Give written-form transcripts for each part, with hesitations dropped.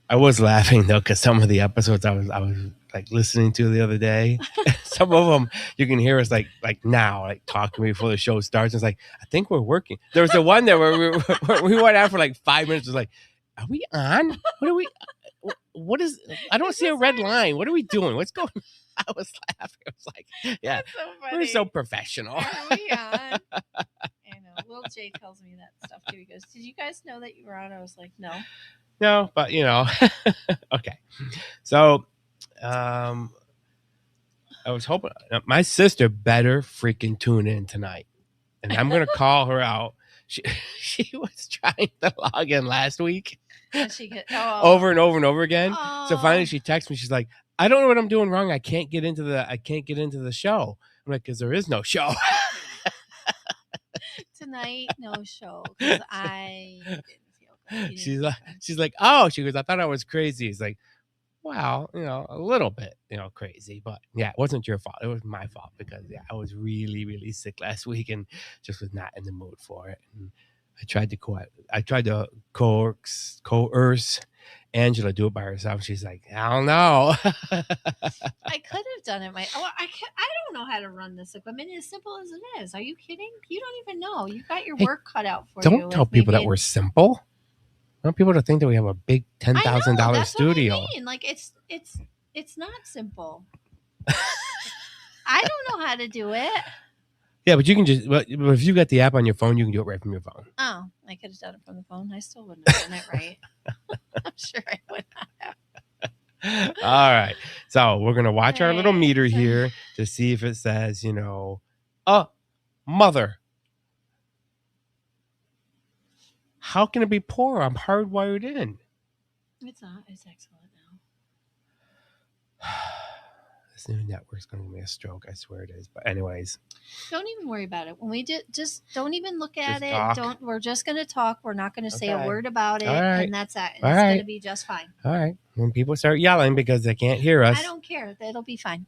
I was laughing though because some of the episodes I was like listening to the other day, some of them you can hear us like now like talking before the show starts. It's like I think we're working. There was the one there where we went out for like 5 minutes. It was like, are we on? What are we? What is? I don't see a red line. What are we doing? What's going on? I was laughing. I was like, yeah, That's so funny. we're so professional. Are we on? I know. Will Jay tells me that stuff too. He goes, "Did you guys know that you were on?" I was like, "No." No, but you know, okay. So, I was hoping my sister better freaking tune in tonight, and I'm gonna call her out. She was trying to log in last week, And she could, over and over and over again. Oh. So finally, she texts me. She's like, "I don't know what I'm doing wrong. I can't get into the show." I'm like, "Because there is no show." Tonight, no show because I didn't feel good. She's like, "Oh," she goes, "I thought I was crazy." It's like, well, you know, a little bit, you know, crazy, but yeah, it wasn't your fault. It was my fault because yeah, I was really, really sick last week and just was not in the mood for it. And I tried to coerce Angela to do it by herself. She's like, hell no. I could have done it. I don't know how to run this equipment as simple as it is. Are you kidding? You don't even know. You got your work cut out for you. Don't tell people that we're simple. I want people to think that we have a big $10,000 studio. What I mean. Like it's not simple. I don't know how to do it. Yeah, but you can just if you got the app on your phone, you can do it right from your phone. Oh, I could have done it from the phone. I still wouldn't have done it right. I'm sure I would not have. All right. So we're gonna watch our little meter here to see if it says, you know, mother. How can it be poor? I'm hardwired in. It's not. It's excellent now. This new network's going to give me a stroke. I swear it is. But anyways. Don't even worry about it. When we just don't even look at it. Talk. We're just going to talk. We're not going to say a word about it. Right. And that's that. And it's going to be just fine. All right. When people start yelling because they can't hear us. I don't care. It'll be fine.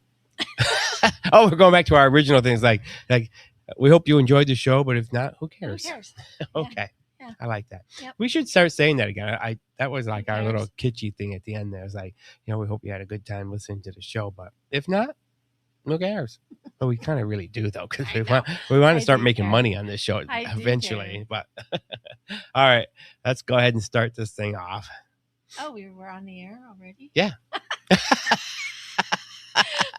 Oh, we're going back to our original things. Like we hope you enjoyed the show, but if not, who cares? Who cares? Okay. Yeah. I like that. Yep. We should start saying that again. That was like our little kitschy thing at the end there. It was like, you know, we hope you had a good time listening to the show, but if not, who cares? But we kind of really do though, because we want to start making money on this show eventually. But all right, let's go ahead and start this thing off. Oh, we were on the air already? Yeah.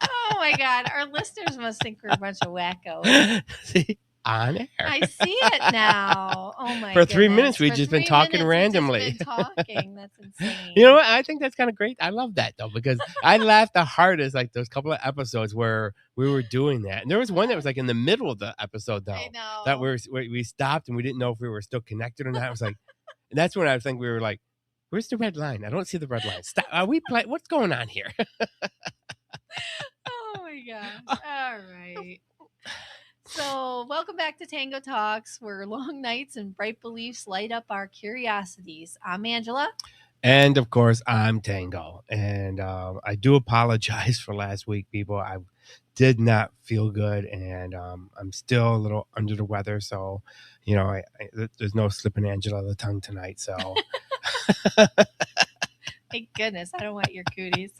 Oh my God, our listeners must think we're a bunch of wackos. See? On air. I see it now. Oh my! For 3 minutes, we've just been talking randomly. That's insane. You know what? I think that's kind of great. I love that though, because I laughed the hardest like those couple of episodes where we were doing that, and there was one that was like in the middle of the episode though. I know. That we stopped and we didn't know if we were still connected or not. I was like, and that's when I think we were like, "Where's the red line? I don't see the red line. Stop. Are we playing? What's going on here?" Oh my gosh! All right. So, welcome back to Tango Talks, where long nights and bright beliefs light up our curiosities. I'm Angela. And, of course, I'm Tango. And I do apologize for last week, people. I did not feel good, and I'm still a little under the weather. So, you know, there's no slipping Angela the tongue tonight. So, thank goodness. I don't want your cooties.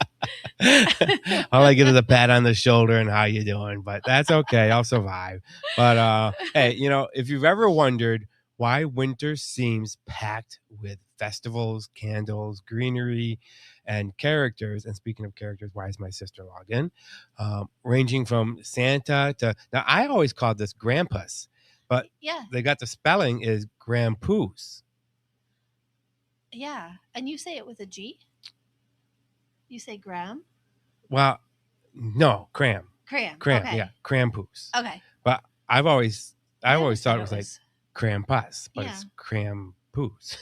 All I get is a pat on the shoulder and how you doing, but that's okay. I'll survive. But hey, you know, if you've ever wondered why winter seems packed with festivals, candles, greenery, and characters, and speaking of characters, why is my sister logged in? Ranging from Santa to, now I always called this Krampus, but yeah, they got the spelling is KRAHM-poos. Yeah, and you say it with a G? You say Graham? Well, no, Krahm. Okay. Yeah, Krampus. Okay. But I always thought it was like Krampus, but yeah. It's KRAHM-poos.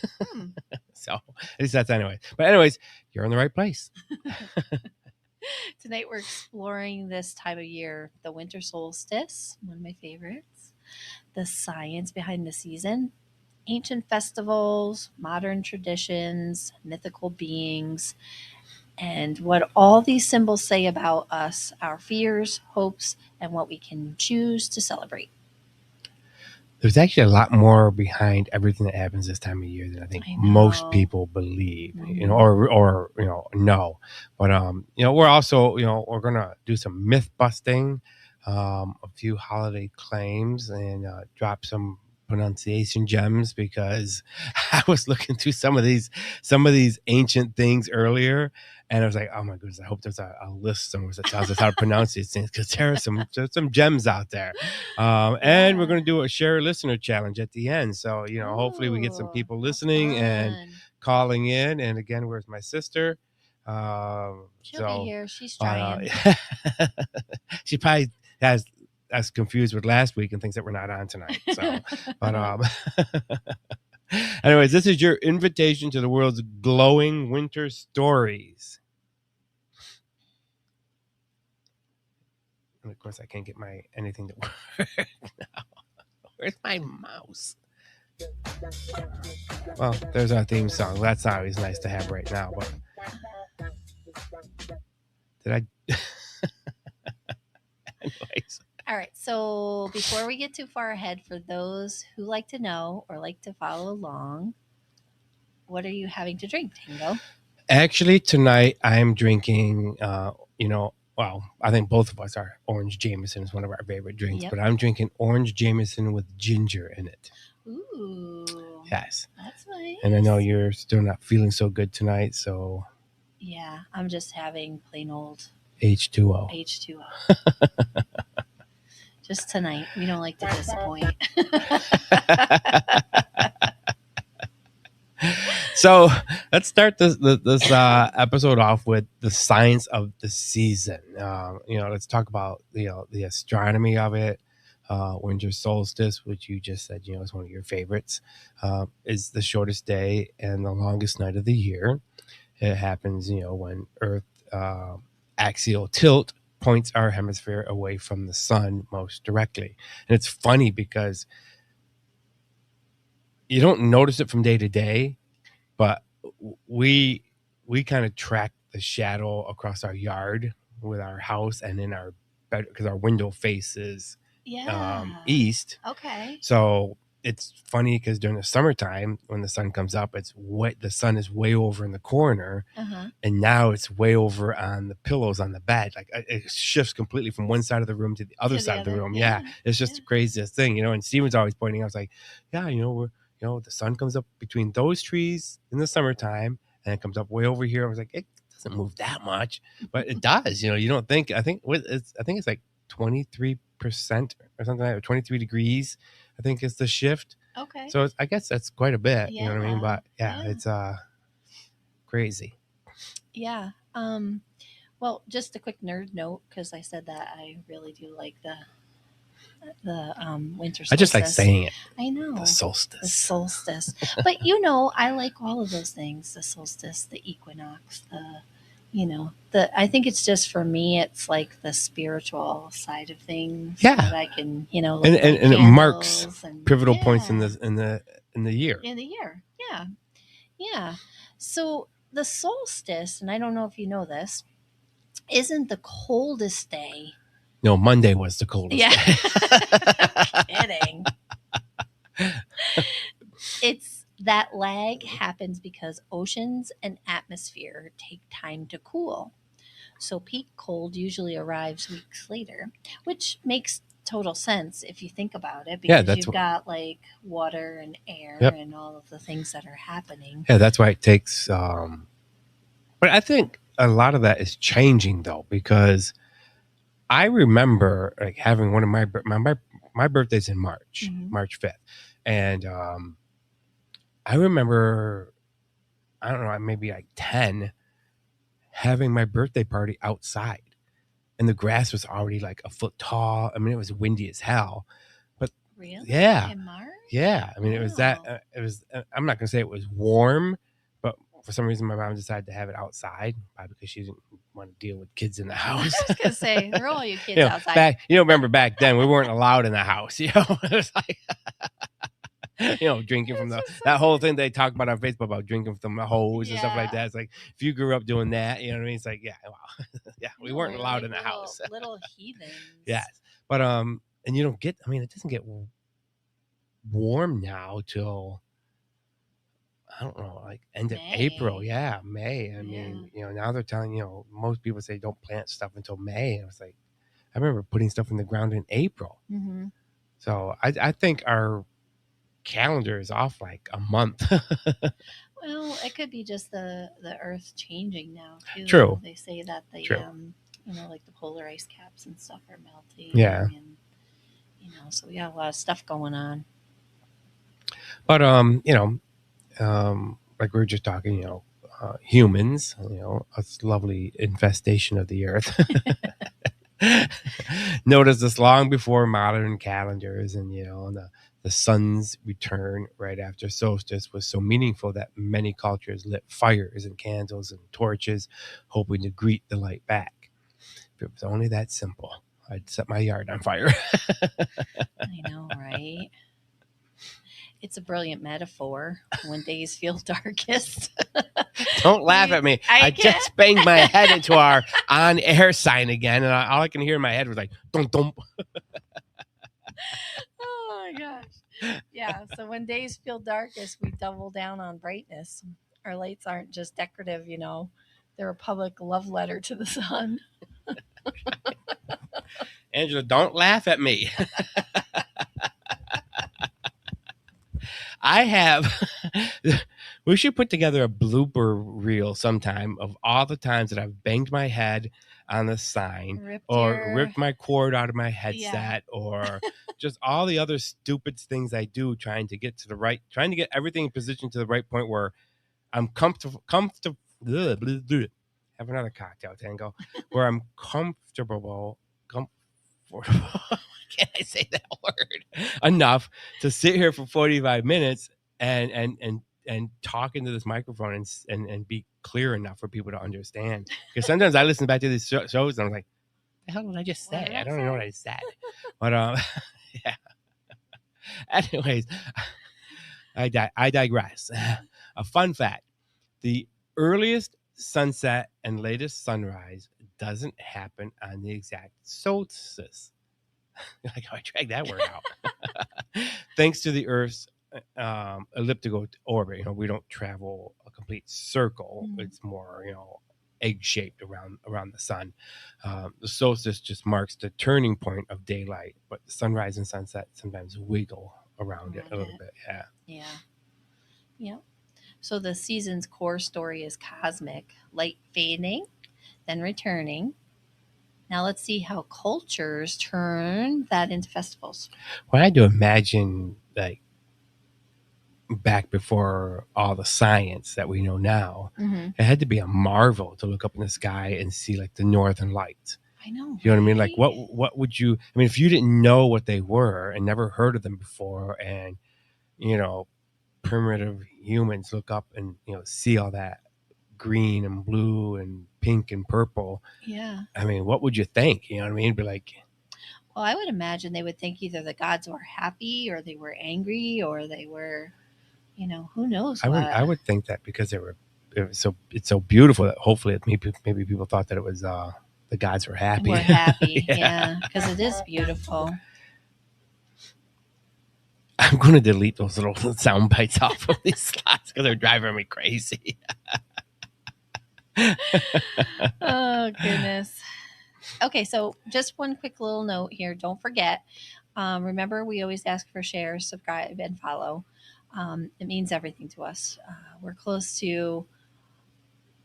So at least that's anyway. But anyways, you're in the right place. Tonight we're exploring this time of year, the winter solstice, one of my favorites, the science behind the season, ancient festivals, modern traditions, mythical beings, and what all these symbols say about us, our fears, hopes, and what we can choose to celebrate. There's actually a lot more behind everything that happens this time of year than I think most people believe, or know. But we're also, we're gonna do some myth busting, a few holiday claims, and drop some pronunciation gems, because I was looking through some of these ancient things earlier, and I was like, oh my goodness, I hope there's a list somewhere that tells us how to pronounce these things, because there's some gems out there. And we're going to do a share listener challenge at the end. So, hopefully we get some people listening and calling in. And again, where's my sister? She'll be here. She's trying. trying. She probably has us confused with last week and thinks that we're not on tonight. So, but anyways, this is your invitation to the world's glowing winter stories. And of course, I can't get anything to work now. Where's my mouse? Well, there's our theme song. That's not always nice to have right now, but did I? Anyways. All right. So before we get too far ahead, for those who like to know or like to follow along, what are you having to drink, Tango? Actually, tonight I'm drinking, well, I think both of us are. Orange Jameson is one of our favorite drinks, but I'm drinking orange Jameson with ginger in it. Ooh. Yes. That's nice. And I know you're still not feeling so good tonight, so. Yeah, I'm just having plain old H2O. Just tonight. We don't like to disappoint. So let's start this episode off with the science of the season. Let's talk about the astronomy of it. Winter solstice, which you just said is one of your favorites, is the shortest day and the longest night of the year. It happens when Earth axial tilt points our hemisphere away from the sun most directly. And it's funny because you don't notice it from day to day, but we kind of track the shadow across our yard with our house and in our bed, because our window faces east. Okay. So it's funny because during the summertime, when the sun comes up, the sun is way over in the corner, and now it's way over on the pillows on the bed. Like it shifts completely from one side of the room to the other side of the room. Yeah, it's just the craziest thing, And Steven's always pointing out, I was like, yeah, the sun comes up between those trees in the summertime, and it comes up way over here. I was like, it doesn't move that much, but it does. You don't think. I think it's like 23% or something like that, 23 degrees. I think it's the shift. Okay. So I guess that's quite a bit. Yeah. You know what I mean? But it's crazy. Yeah. Well, just a quick nerd note, because I said that I really do like the winter solstice. I just like saying it. I know. The solstice. The solstice. But I like all of those things. The solstice, the equinox, I think it's just, for me, it's like the spiritual side of things. Yeah. That I can, and it marks pivotal points in the year. In the year. Yeah. Yeah. So the solstice, and I don't know if you know this, isn't the coldest day. No, Monday was the coldest day. Kidding. It's that lag happens because oceans and atmosphere take time to cool. So peak cold usually arrives weeks later, which makes total sense if you think about it, because you've got like water and air and all of the things that are happening. Yeah, that's why it takes. But I think a lot of that is changing, though, because I remember like having one of my birthday's in March, March 5th. And I remember, I don't know, maybe like 10, having my birthday party outside. And the grass was already like a foot tall. I mean, it was windy as hell. But really? Yeah. In March? Yeah. I mean, it was that, I'm not going to say it was warm, but for some reason my mom decided to have it outside, probably because she didn't want to deal with kids in the house. I was going to say, they're all you kids outside. Remember back then we weren't allowed in the house, It was like, drinking from that whole thing they talk about on Facebook about drinking from the hose and stuff like that. It's like, if you grew up doing that, you know what I mean? It's like, we weren't allowed in the house. Little heathens. Yes. But, and you don't get, it doesn't get warm now till, I don't know, like end of April. May. Yeah, May. I Yeah. mean, now they're telling, most people say don't plant stuff until May. And I was like, I remember putting stuff in the ground in April. Mm-hmm. So I think our calendar is off like a month. Well, it could be just the Earth changing now too. True. They say that the True. like the polar ice caps and stuff are melting. Yeah. And so we got a lot of stuff going on. But like we were just talking, humans, a lovely infestation of the earth. Noticed this long before modern calendars, and the sun's return right after solstice was so meaningful that many cultures lit fires and candles and torches, hoping to greet the light back. If it was only that simple, I'd set my yard on fire. I know, right? It's a brilliant metaphor when days feel darkest. Don't laugh at me. I can't. just banged my head into our on-air sign again, and all I can hear in my head was like, "Dum dum." Oh my gosh. Yeah. So when days feel darkest, we double down on brightness. Our lights aren't just decorative, they're a public love letter to the sun. Angela, don't laugh at me. I have. We should put together a blooper reel sometime of all the times that I've banged my head on the sign, ripped my cord out of my headset, or just all the other stupid things I do trying to get everything in position to the right point where I'm comfortable. Have another cocktail, Tango. Where I'm comfortable. Can't I say that word enough to sit here for 45 minutes and talk into this microphone and be clear enough for people to understand? Because sometimes I listen back to these shows and I'm like, the hell did I just say? I don't even know what I said. But yeah. Anyways, I digress. A fun fact: the earliest sunset and latest sunrise doesn't happen on the exact solstice. Like how I dragged that word out. Thanks to the Earth's elliptical orbit, we don't travel a complete circle. Mm-hmm. It's more, egg-shaped around the sun. The solstice just marks the turning point of daylight, but the sunrise and sunset sometimes wiggle around it a little bit. Yeah. Yeah. Yeah. So the season's core story is cosmic, light fading, then returning. Now let's see how cultures turn that into festivals. Well, I had to imagine, like, back before all the science that we know now, it had to be a marvel to look up in the sky and see like the northern lights. I know. You know what I mean? Like what would you, I mean, if you didn't know what they were and never heard of them before, and primitive humans look up and see all that green and blue and pink and purple. Yeah. I mean, what would you think? You know what I mean? Be like, well, I would imagine they would think either the gods were happy or they were angry or they were, who knows what. I would think that because it's so beautiful that hopefully maybe people thought that it was the gods were happy. We're happy, yeah, because it is beautiful. I'm going to delete those little sound bites off of these slots because they're driving me crazy. Oh, goodness. Okay, so just one quick little note here. Don't forget, remember, we always ask for shares, subscribe, and follow. It means everything to us. We're close to,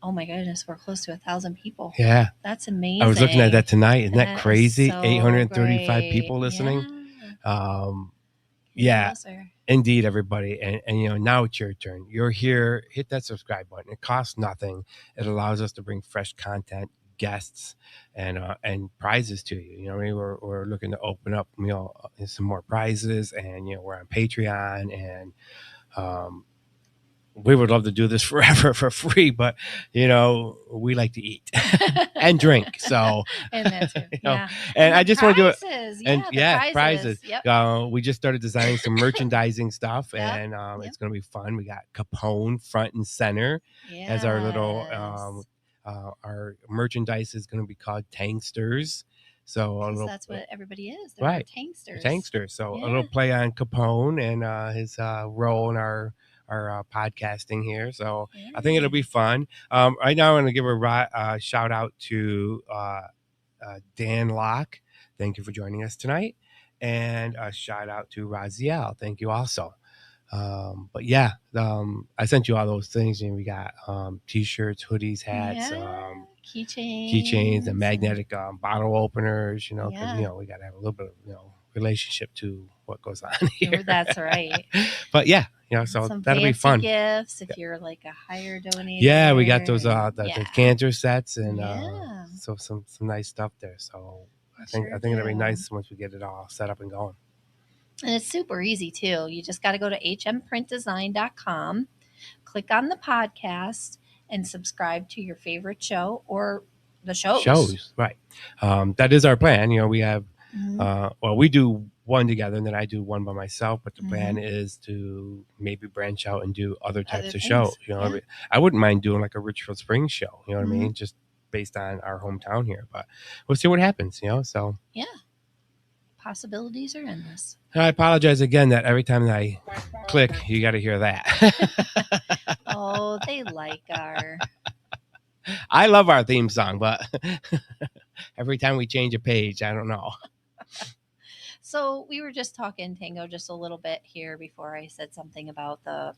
oh my goodness, we're close to 1,000 people. Yeah. That's amazing. I was looking at that tonight. Isn't that crazy? So 835 great. people listening. Yeah. Indeed, everybody. And now it's your turn. You're here. Hit that subscribe button. It costs nothing. It allows us to bring fresh content, guests, and prizes to you. You know what I mean? We're looking to open up some more prizes, and we're on Patreon, and we would love to do this forever for free, but we like to eat and drink. So and that's it. Yeah. And I just want to do it. And prizes. Yep. We just started designing some merchandising stuff, and it's going to be fun. We got Capone front and center as our little our merchandise is going to be called Tanksters. So a Because little, that's what everybody is. They're right, tanksters. tankster. So a Yeah. little play on Capone and his role in our podcasting here. So I think it'll be fun. Right now, I'm going to give a shout out to Dan Locke. Thank you for joining us tonight. And a shout out to Raziel. Thank you also. But yeah, I sent you all those things, and we got t-shirts, hoodies, hats, keychains, and magnetic bottle openers. You know, because you know we got to have a little bit of relationship to what goes on here. That's right. But yeah, so some that'll be fun. Gifts if you're like a higher donator. Yeah, we got those the cancer sets and so some nice stuff there. So I think it'll be nice once we get it all set up and going. And it's super easy too. You just got to go to hmprintdesign.com, click on the podcast, and subscribe to your favorite show or the shows. Right. That is our plan. We have, well, we do one together and then I do one by myself. But the plan is to maybe branch out and do other types of shows. I wouldn't mind doing like a Richfield Springs show. You know what I mean? Just based on our hometown here. But we'll see what happens. So yeah. Possibilities are endless. I apologize again that every time that I click, you got to hear that. Oh, they like our... I love our theme song, but every time we change a page, I don't know. So we were just talking Tango just a little bit here before I said something about the,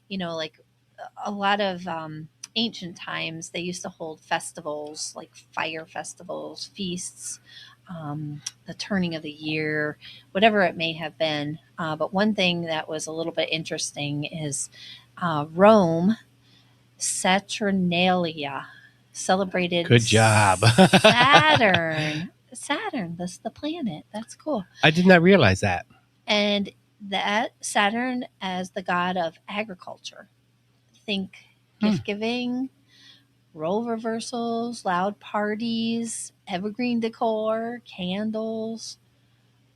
like a lot of ancient times, they used to hold festivals, like fire festivals, feasts, the turning of the year, whatever it may have been. But one thing that was a little bit interesting is Rome, Saturnalia, celebrated. Good job. Saturn, that's the planet. That's cool. I did not realize that. And that Saturn as the god of agriculture. Think gift giving, role reversals, loud parties, evergreen decor, candles.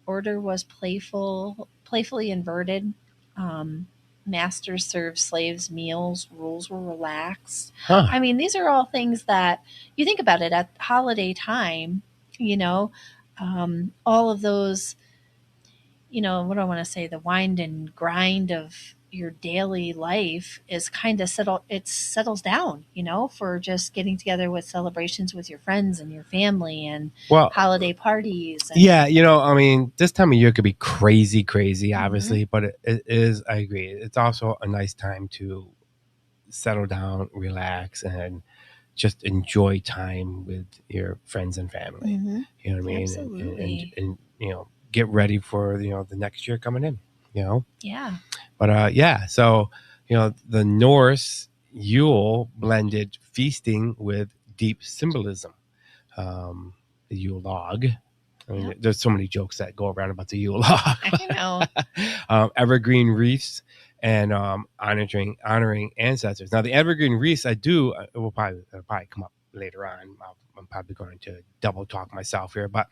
Order was playfully inverted. Masters served slaves meals. Rules were relaxed. I mean, these are all things that you think about it at holiday time. All of those. What do I want to say? The wind and grind of your daily life is kind of settles down, for just getting together with celebrations with your friends and your family and holiday parties. Yeah, I mean, this time of year could be crazy, obviously, but it is, I agree. It's also a nice time to settle down, relax, and just enjoy time with your friends and family. You know what I mean? Absolutely. And get ready for, the next year coming in, Yeah. But so, the Norse Yule blended feasting with deep symbolism. The Yule log. I mean, there's so many jokes that go around about the Yule log. I know. Evergreen wreaths and honoring ancestors. Now, the evergreen wreaths, it'll probably come up later on. I'm probably going to double talk myself here, but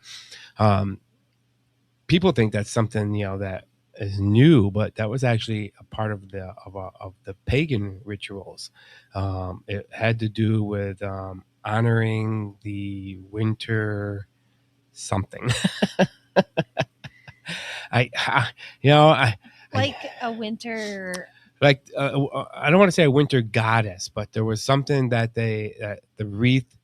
people think that's something that is new, but that was actually a part of the pagan rituals. It had to do with honoring the winter something. Like a winter. Like I don't want to say a winter goddess, but there was something that the wreath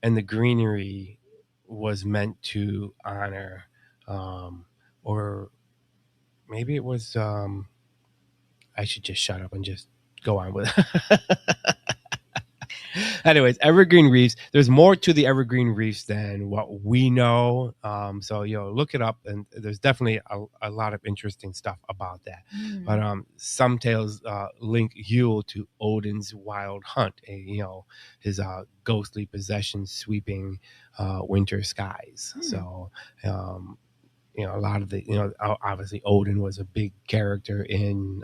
and the greenery was meant to honor. Or maybe it was I should just shut up and just go on with it. Anyways, evergreen reefs. There's more to the evergreen reefs than what we know. So look it up, and there's definitely a lot of interesting stuff about that. But some tales link Yule to Odin's wild hunt. His ghostly possession sweeping winter skies. So. A lot of the, obviously Odin was a big character in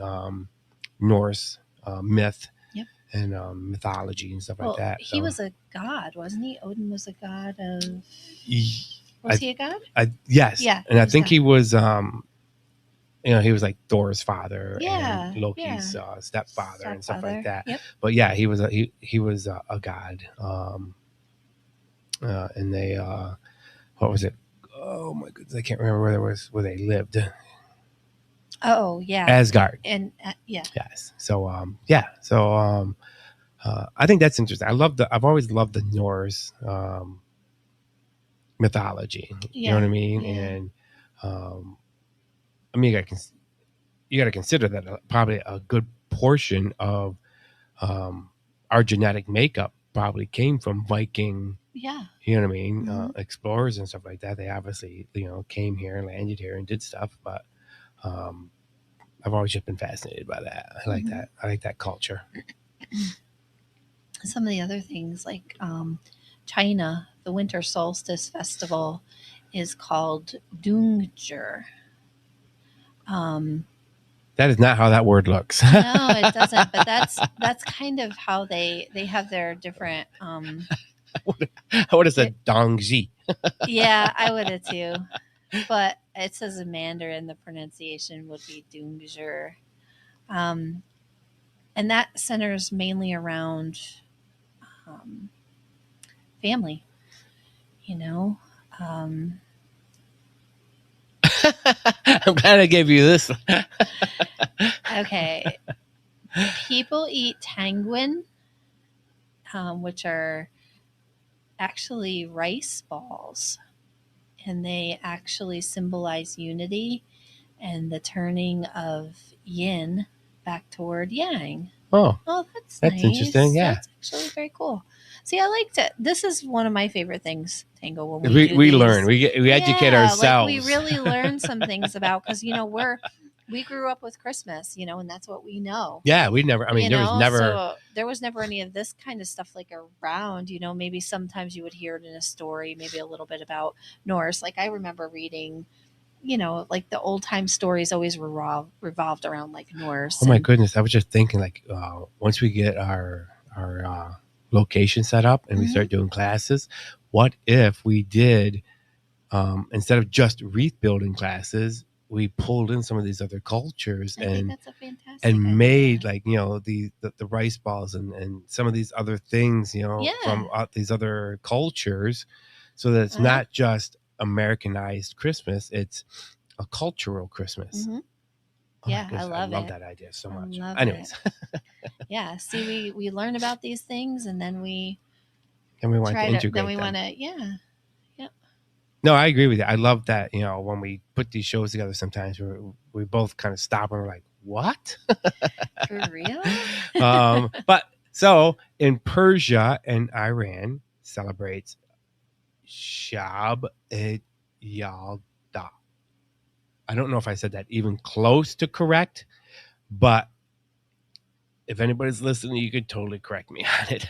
Norse myth and mythology and stuff like that. He was a god, wasn't he? Odin was a god of... Was he a god? Yes. Yeah. And I think he was, he was like Thor's father and Loki's stepfather and stuff like that. Yep. But yeah, he was a god. And they, what was it? oh my goodness, I can't remember where they lived. Oh yeah, Asgard. and yeah, Yes. So I think that's interesting. I've always loved the Norse mythology. You know what I mean? Yeah. And I mean, you got to consider that probably a good portion of our genetic makeup probably came from Viking. Yeah. You know what I mean? Explorers and stuff like that. They obviously, came here, landed here, and did stuff. But I've always just been fascinated by that. I like that. I like that culture. Some of the other things, like China, the winter solstice festival is called Dungzhi. That is not how that word looks. No, it doesn't. But that's kind of how they have their different. I would have said Dongji. Yeah, I would have too. But it says in Mandarin, the pronunciation would be Dungzhi. And that centers mainly around family. You know. I'm glad I gave you this. Okay. People eat tanguin, which are actually rice balls, and they actually symbolize unity and the turning of yin back toward yang. Oh, that's nice. Interesting. Yeah, that's actually very cool. See, I liked it. This is one of my favorite things, Tango. When we learn, we educate ourselves. Like we really learn some things about, because we grew up with Christmas, and that's what we know. Yeah, we never. I mean, there was never any of this kind of stuff like around. Maybe sometimes you would hear it in a story, maybe a little bit about Norse. Like I remember reading, like the old time stories always revolved around like Norse. Oh my goodness! I was just thinking, like, once we get our location set up and we start doing classes, what if we did instead of just wreath building classes, we pulled in some of these other cultures and made like the rice balls and some of these other things from these other cultures, so that it's not just Americanized Christmas, it's a cultural Christmas. Oh yeah, I love that idea so much. Anyways. Yeah, see, we learn about these things, and then we want to integrate then we them. want to Yep. No, I agree with you. I love that, when we put these shows together, sometimes we both kind of stop and we're like, what? For real? But so in Persia and Iran celebrates Shab Yalda. I don't know if I said that even close to correct, but if anybody's listening, you could totally correct me on it.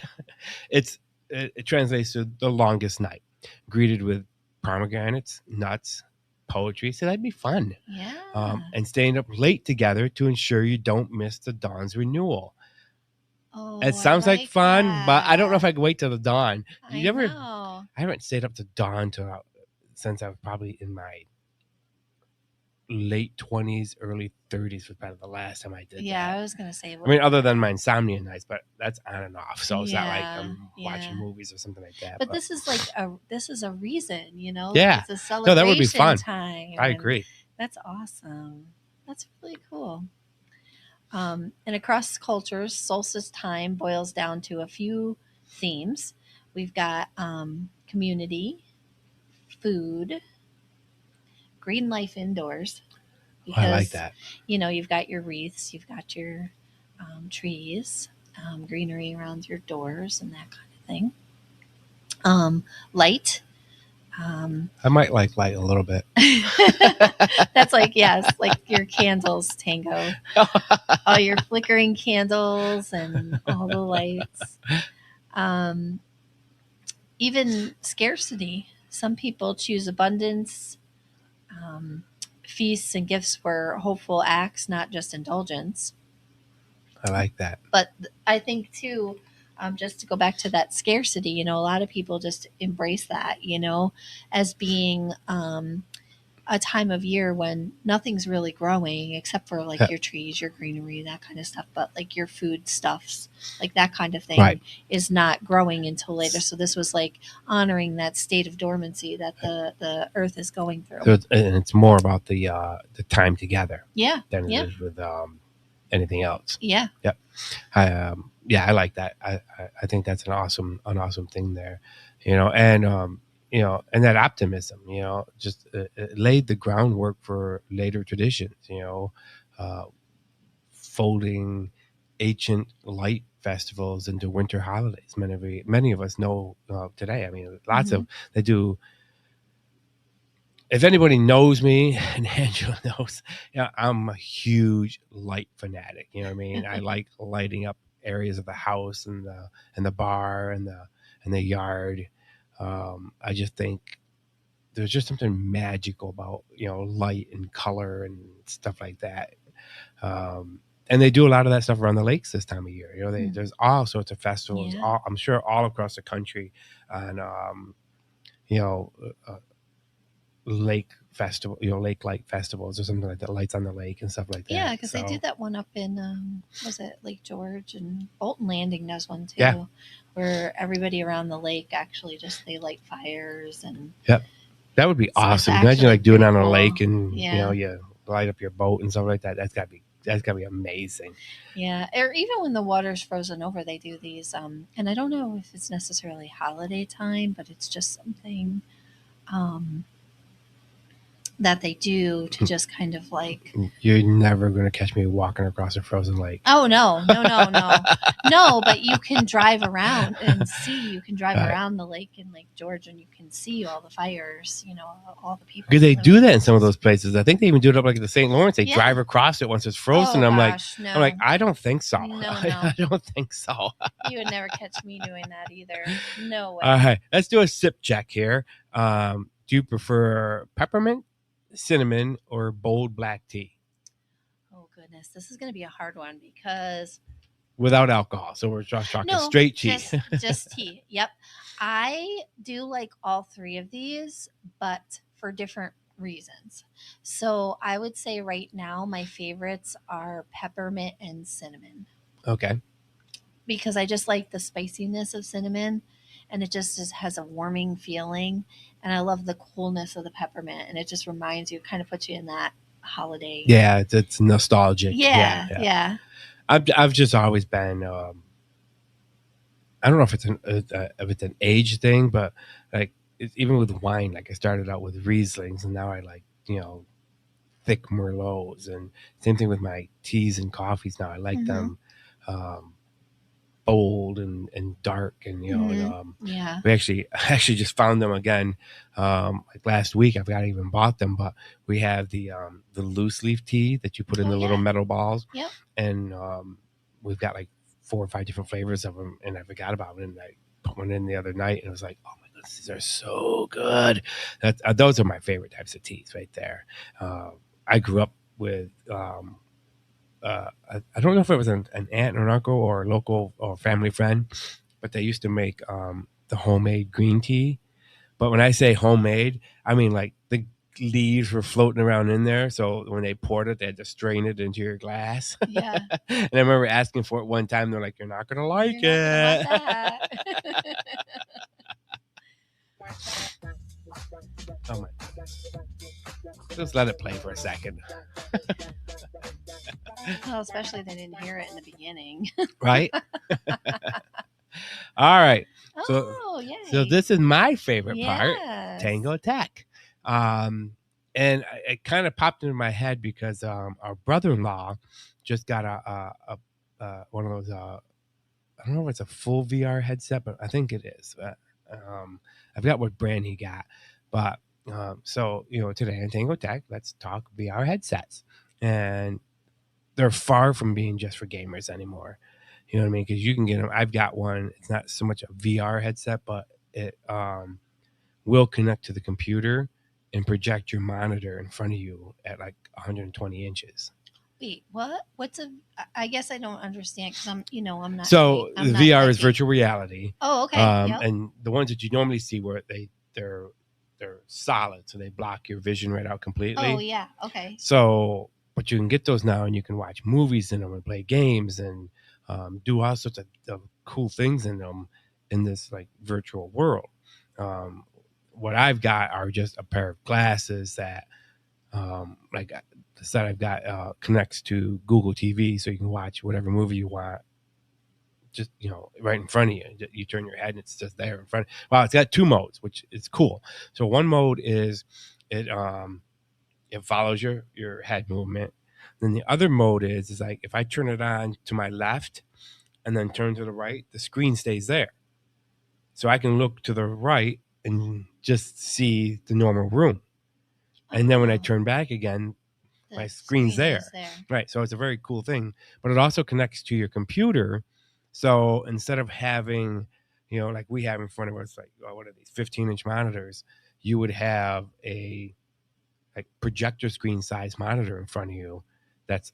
It translates to the longest night, greeted with pomegranates, nuts, poetry. So that'd be fun. Yeah. And staying up late together to ensure you don't miss the dawn's renewal. Oh, it sounds like fun, that. But I don't know if I could wait till the dawn. I haven't stayed up to dawn since I was probably in my late 20s, early 30s was probably the last time I did that. Yeah, I was going to say. I mean, other than my insomnia nights, but that's on and off. So it's not like I'm watching movies or something like that. But this is like a reason, Yeah. It's a celebration that would be fun. time. I agree. That's awesome. That's really cool. And across cultures, solstice time boils down to a few themes. We've got community, food, green life indoors. Because, I like that. You've got your wreaths, you've got your trees, greenery around your doors, and that kind of thing. Light. I might like light a little bit. That's like, yes, like your candles, Tango. All your flickering candles and all the lights. Even scarcity. Some people choose abundance. Feasts and gifts were hopeful acts, not just indulgence. I like that. But I think too, just to go back to that scarcity, a lot of people just embrace that, as being a time of year when nothing's really growing except for like your trees, your greenery, that kind of stuff. But like your food stuffs, like that kind of thing, is not growing until later. So this was like honoring that state of dormancy that the earth is going through. So it's more about the time together, than Yeah. it is with anything else. Yeah. Yep. I like that. I think that's an awesome thing there, and and that optimism, just it laid the groundwork for later traditions, folding ancient light festivals into winter holidays. Many of us know today. I mean, lots of they do. If anybody knows me, and Angela knows, I'm a huge light fanatic. You know what I mean? I like lighting up areas of the house and the bar and the yard. I just think there's just something magical about light and color and stuff like that. And they do a lot of that stuff around the lakes this time of year. There's all sorts of festivals. I'm sure all across the country, and lake festival, lake light festivals or something like that, lights on the lake and stuff like that. Yeah, because they did that one up in was it Lake George, and Bolton Landing does one too, where everybody around the lake actually just they light fires and. Yep, that would be awesome. Imagine like doing it on a lake and you light up your boat and stuff like that. That's gotta be amazing. Yeah, or even when the water's frozen over, they do these. And I don't know if it's necessarily holiday time, but it's just something. That they do to just kind of like. You're never going to catch me walking across a frozen lake. Oh, no. No, but you can drive around and see. You can drive around the lake in Lake George and you can see all the fires, all the people. Because they do that in some of those places. I think they even do it up like the St. Lawrence. They drive across it once it's frozen. I'm like, I don't think so. No. I don't think so. You would never catch me doing that either. No way. All right, let's do a sip check here. Do you prefer peppermint, cinnamon, or bold black tea? Oh goodness, this is going to be a hard one because without alcohol, so we're just talking straight tea. just tea. Yep, I do like all three of these, but for different reasons. So I would say right now my favorites are peppermint and cinnamon. Okay. Because I just like the spiciness of cinnamon, and it just has a warming feeling. And I love the coolness of the peppermint, and it just reminds you, kind of puts you in that holiday. Yeah, it's nostalgic. Yeah. I've just always been. I don't know if it's an age thing, but like even with wine, like I started out with Rieslings, and now I like thick Merlots, and same thing with my teas and coffees. Now I like them bold and dark, and we actually just found them again like last week. I forgot I even bought them, but we have the loose leaf tea that you put in the little metal balls. Yep. And we've got like 4 or 5 different flavors of them, and I forgot about them, and I put one in the other night, and it was like, oh my goodness, these are so good. Those are my favorite types of teas right there. I grew up with I don't know if it was an aunt or an uncle or a local or family friend, but they used to make the homemade green tea. But when I say homemade, I mean like the leaves were floating around in there. So when they poured it, they had to strain it into your glass. Yeah. And I remember asking for it one time. They're like, "You're not gonna like it." Oh my! Just let it play for a second. Well, especially they didn't hear it in the beginning. Right? All right. So this is my favorite part, Tango Tech. And it kind of popped into my head because our brother-in-law just got a one of those, I don't know if it's a full VR headset, but I think it is. I forgot what brand he got. But so, today on Tango Tech, let's talk VR headsets. And they're far from being just for gamers anymore. You know what I mean? Because you can get them. I've got one. It's not so much a VR headset, but it will connect to the computer and project your monitor in front of you at like 120 inches. Wait, what? I guess I don't understand because I'm not. So VR is virtual reality. Oh, okay. And the ones that you normally see where they're they're solid, so they block your vision right out completely. Oh yeah, okay. So, but you can get those now, and you can watch movies in them and play games and do all sorts of cool things in them in this like virtual world. What I've got are just a pair of glasses that, like the set I've got connects to Google TV, so you can watch whatever movie you want. Just right in front of you. You turn your head and it's just there in front. Wow, it's got two modes, which is cool. So one mode is it follows your head movement. Then the other mode is like if I turn it on to my left and then turn to the right, the screen stays there. So I can look to the right and just see the normal room. And then when I turn back again, my screen's there. Right. So it's a very cool thing. But it also connects to your computer. So instead of having, like we have in front of us, like, what are these 15-inch monitors, you would have a like projector screen size monitor in front of you that's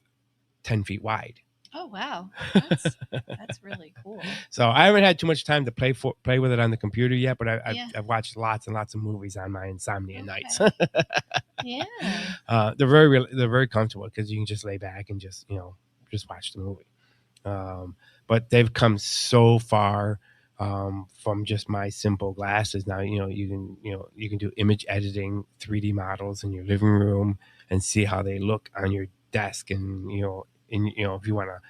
10 feet wide. Oh wow, that's really cool. So I haven't had too much time to play with it on the computer yet, but I've watched lots and lots of movies on my insomnia nights. Yeah, they're very comfortable because you can just lay back and just watch the movie. But they've come so far from just my simple glasses. Now you can do image editing, 3D models in your living room and see how they look on your desk, and if you want to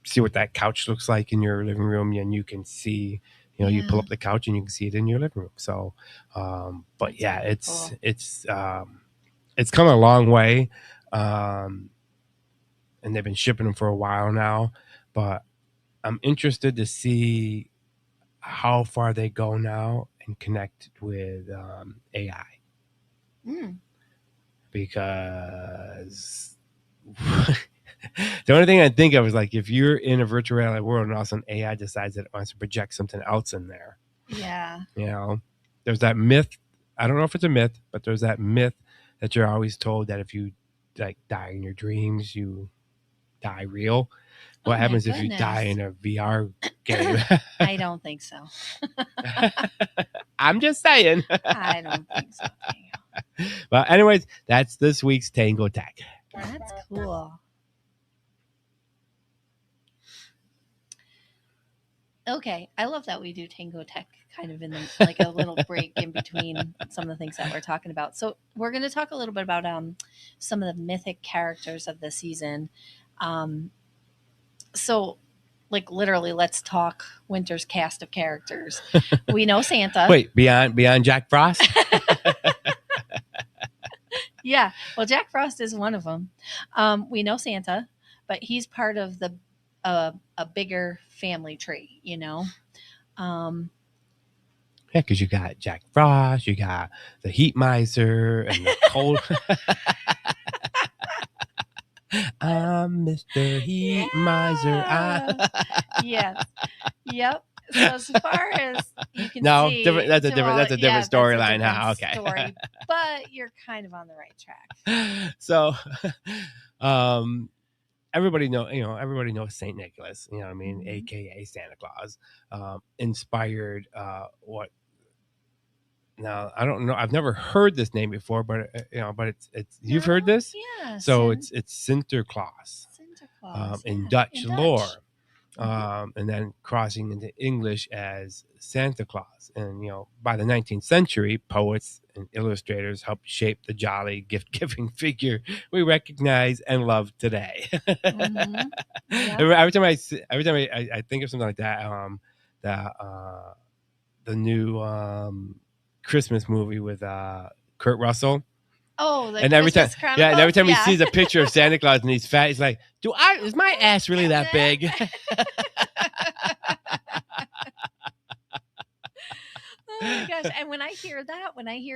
see what that couch looks like in your living room, and you can see you pull up the couch and you can see it in your living room. So but yeah, it's come a long way, and they've been shipping them for a while now, but I'm interested to see how far they go now and connect with AI. Because the only thing I think of is like if you're in a virtual reality world and all of a sudden AI decides that it wants to project something else in there. Yeah. There's that myth. I don't know if it's a myth, but there's that myth that you're always told that if you like die in your dreams, you die real. What happens if you die in a VR game? I don't think so. I'm just saying. I don't think so. But anyways, that's this week's Tango Tech. That's cool. Okay, I love that we do Tango Tech kind of in like a little break in between some of the things that we're talking about. So we're going to talk a little bit about some of the mythic characters of the season. So, like literally, let's talk winter's cast of characters. We know Santa. Wait, beyond Jack Frost? Yeah, well, Jack Frost is one of them. We know Santa, but he's part of a bigger family tree, Yeah, because you got Jack Frost, you got the heat miser, and the cold. I'm Mr. Heat Miser. Yes. Yep. So as far as you can see, that's a different storyline. Okay. Story, but you're kind of on the right track. So, everybody knows Saint Nicholas. AKA Santa Claus, inspired what. Now I don't know. I've never heard this name before, but it's you've heard this. Yeah. So it's Sinterklaas. In Dutch lore. And then crossing into English as Santa Claus. And, by the 19th century, poets and illustrators helped shape the jolly gift-giving figure we recognize and love today. Mm-hmm. Yeah. Every time I think of something like that, the new Christmas movie with Kurt Russell. Oh, and every time, and every time he sees a picture of Santa Claus and he's fat, he's like, is my ass really that big? Oh my gosh. And when I hear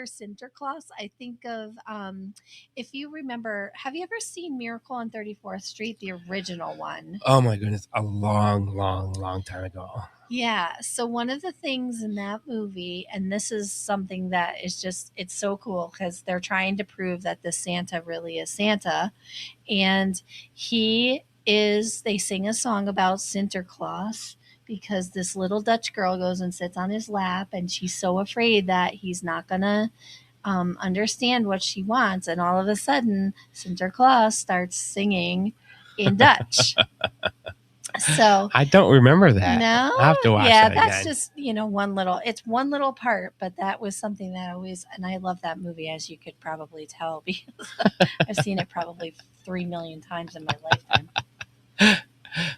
Sinterklaas, I think of, if you remember, have you ever seen Miracle on 34th Street, the original one? Oh my goodness. A long, long, long time ago. Yeah. So one of the things in that movie, and this is something that is just, it's so cool because they're trying to prove that this Santa really is Santa. And they sing a song about Sinterklaas because this little Dutch girl goes and sits on his lap and she's so afraid that he's not going to understand what she wants, and all of a sudden Sinterklaas starts singing in Dutch. So I don't remember that. no, I have to watch yeah, that that's again. just it's one little part, but that was something that always, and I love that movie, as you could probably tell, because I've seen it probably 3 million times in my lifetime.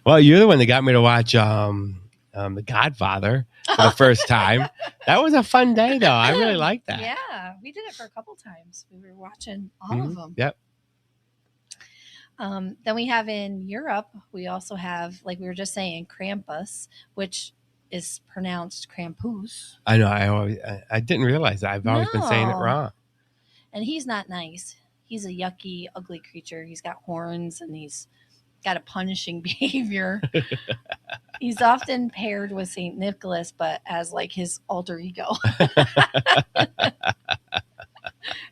Well, you're the one that got me to watch The Godfather for the first time. That was a fun day, though. I really liked that. Yeah, we did it for a couple times. We were watching all of them. Yep. Then we have in Europe, we also have, like we were just saying, Krampus, which is pronounced Krampus. I know. I didn't realize that. I've always been saying it No. wrong. And he's not nice. He's a yucky, ugly creature. He's got horns and he's got a punishing behavior. He's often paired with St. Nicholas, but as like his alter ego.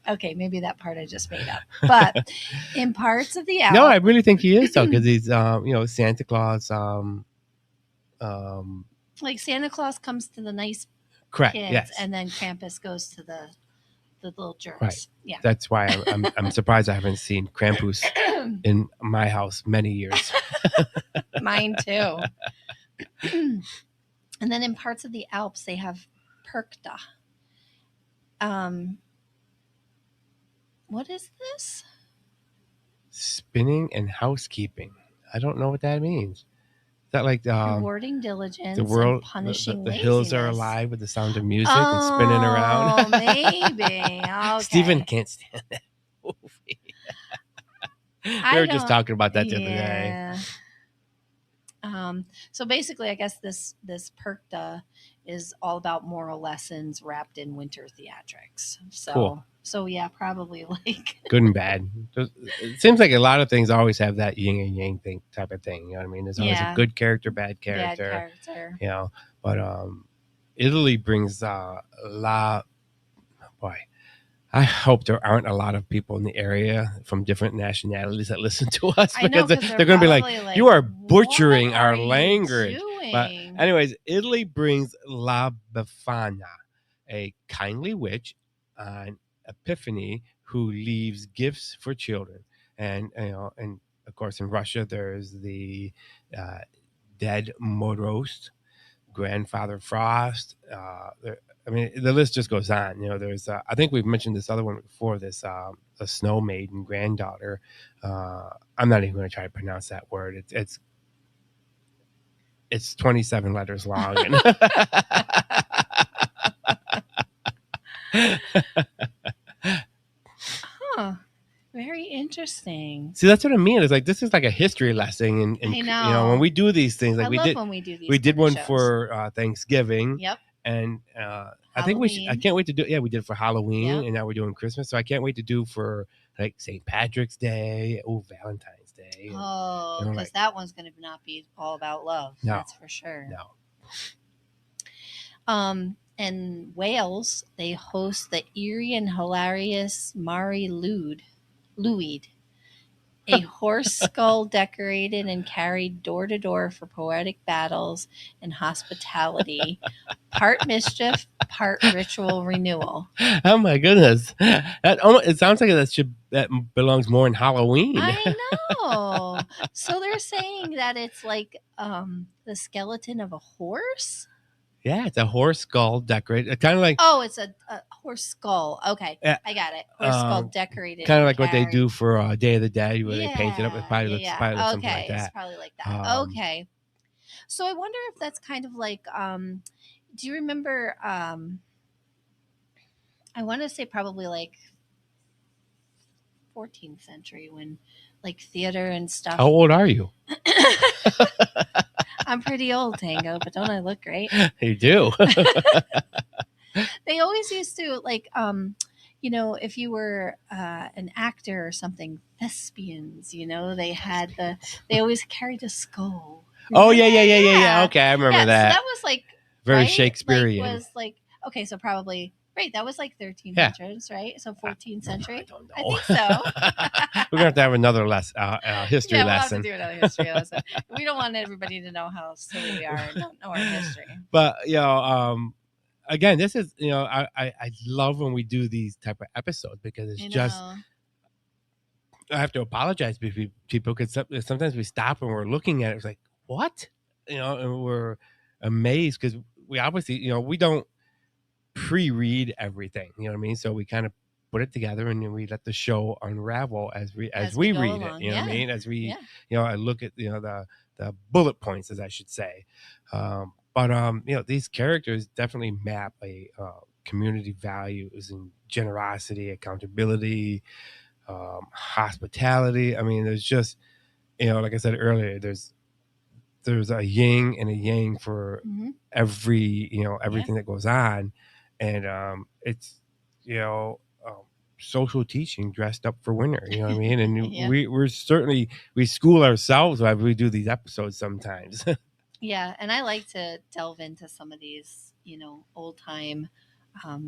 Okay, maybe that part I just made up. But in parts of the Alps, No, I really think he is, though, because he's, Santa Claus. Like Santa Claus comes to the nice Correct. kids, Yes. and then Krampus goes to the little jerks. Right. Yeah. That's why I'm surprised I haven't seen Krampus in my house many years. Mine too. And then in parts of the Alps, they have Perkta. What is this? Spinning and housekeeping. I don't know what that means. Is that like Rewarding diligence the world, and punishing the hills are laziness. alive with the sound of music and spinning around? Oh, maybe. Okay. Steven can't stand that movie. We were just talking about that the other day. So basically, I guess this Perkta is all about moral lessons wrapped in winter theatrics. So, Cool. So yeah, probably like good and bad. It seems like a lot of things always have that yin and yang thing type of thing. You know what I mean? There's always a good character, bad character. You know, but Italy brings a lot. Boy, I hope there aren't a lot of people in the area from different nationalities that listen to us, because they're going to be like, you are butchering our language. But anyways, Italy brings La Befana, a kindly witch on Epiphany who leaves gifts for children. And and of course in Russia there's the Dead Moroz, Grandfather Frost. I mean, the list just goes on. There's I think we've mentioned this other one before. This a snow maiden granddaughter. I'm not even going to try to pronounce that word. It's 27 letters long. Huh. Very interesting. See, that's what I mean. It's like, this is like a history lesson, and I know. when we do these things, like when we do these. We did one shows. for Thanksgiving. Yep. And I think I can't wait to do. Yeah, we did it for Halloween, yep. And now we're doing Christmas. So I can't wait to do for like St. Patrick's Day. Oh, Valentine's Day. Oh, because that one's going to not be all about love. No, that's for sure. No. In Wales, they host the eerie and hilarious Mari Lwyd, a horse skull decorated and carried door to door for poetic battles and hospitality, part mischief, part ritual renewal. Oh my goodness! It sounds like that belongs more in Halloween. I know. So they're saying that it's like the skeleton of a horse. Yeah, it's a horse skull decorated, kind of like. Oh, it's a horse skull. Okay, I got it. Horse skull decorated. Kind of like what they do for Day of the Dead, where they paint it up. It probably looks okay, something like that. It's probably like that. Okay, so I wonder if that's kind of like. Do you remember? I want to say probably like 14th century, when like theater and stuff. How old are you? I'm pretty old, Tango, but don't I look great? You do. They always used to like, if you were an actor or something, thespians, they always carried a skull. Oh yeah. Okay, I remember that. So that was like very Shakespearean. Was like, okay, so probably. Right, that was like 1300s, right? So 14th century. I don't know. I think so. We're going to have another history we'll lesson. Have to do another history lesson. We don't want everybody to know how silly we are and don't know our history. But again, this is, I love when we do these type of episodes because it's just, I have to apologize to people because sometimes we stop and we're looking at it. It's like, what? And we're amazed because we obviously, we don't pre-read everything. You know what I mean? So we kind of put it together and then we let the show unravel as we read along. it. You know what I mean? As we, Yeah. I look at the bullet points, as I should say. But these characters definitely map a community values and generosity, accountability, hospitality. I mean, there's just, like I said earlier, there's a yin and a yang for every, everything that goes on. And it's, social teaching dressed up for winter, you know what I mean? And we're certainly, we school ourselves while we do these episodes sometimes. Yeah, and I like to delve into some of these, old time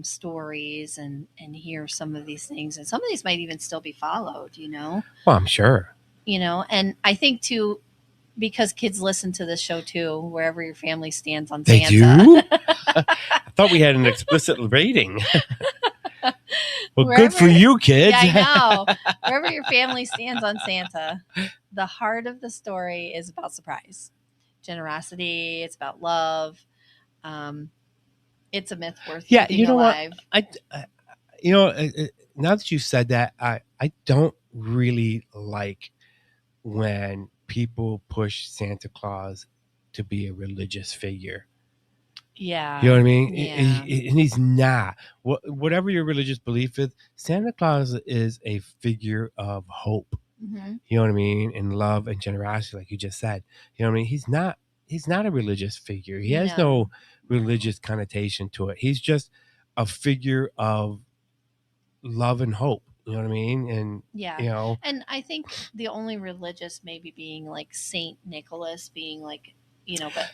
stories and hear some of these things. And some of these might even still be followed, Well, I'm sure. And I think too, because kids listen to this show too, wherever your family stands on They Santa. do? I thought we had an explicit rating. Well, good for you, kids. Yeah, I know. Wherever your family stands on Santa, the heart of the story is about surprise, generosity. It's about love. It's a myth worth keeping alive. Now that you said that, I don't really like when people push Santa Claus to be a religious figure. Yeah. You know what I mean? Yeah. And he's not. Whatever your religious belief is, Santa Claus is a figure of hope. Mm-hmm. You know what I mean? And love and generosity, like you just said. You know what I mean? He's not a religious figure. He has no religious connotation to it. He's just a figure of love and hope. You know what I mean? And and I think the only religious maybe being like Saint Nicholas being like, but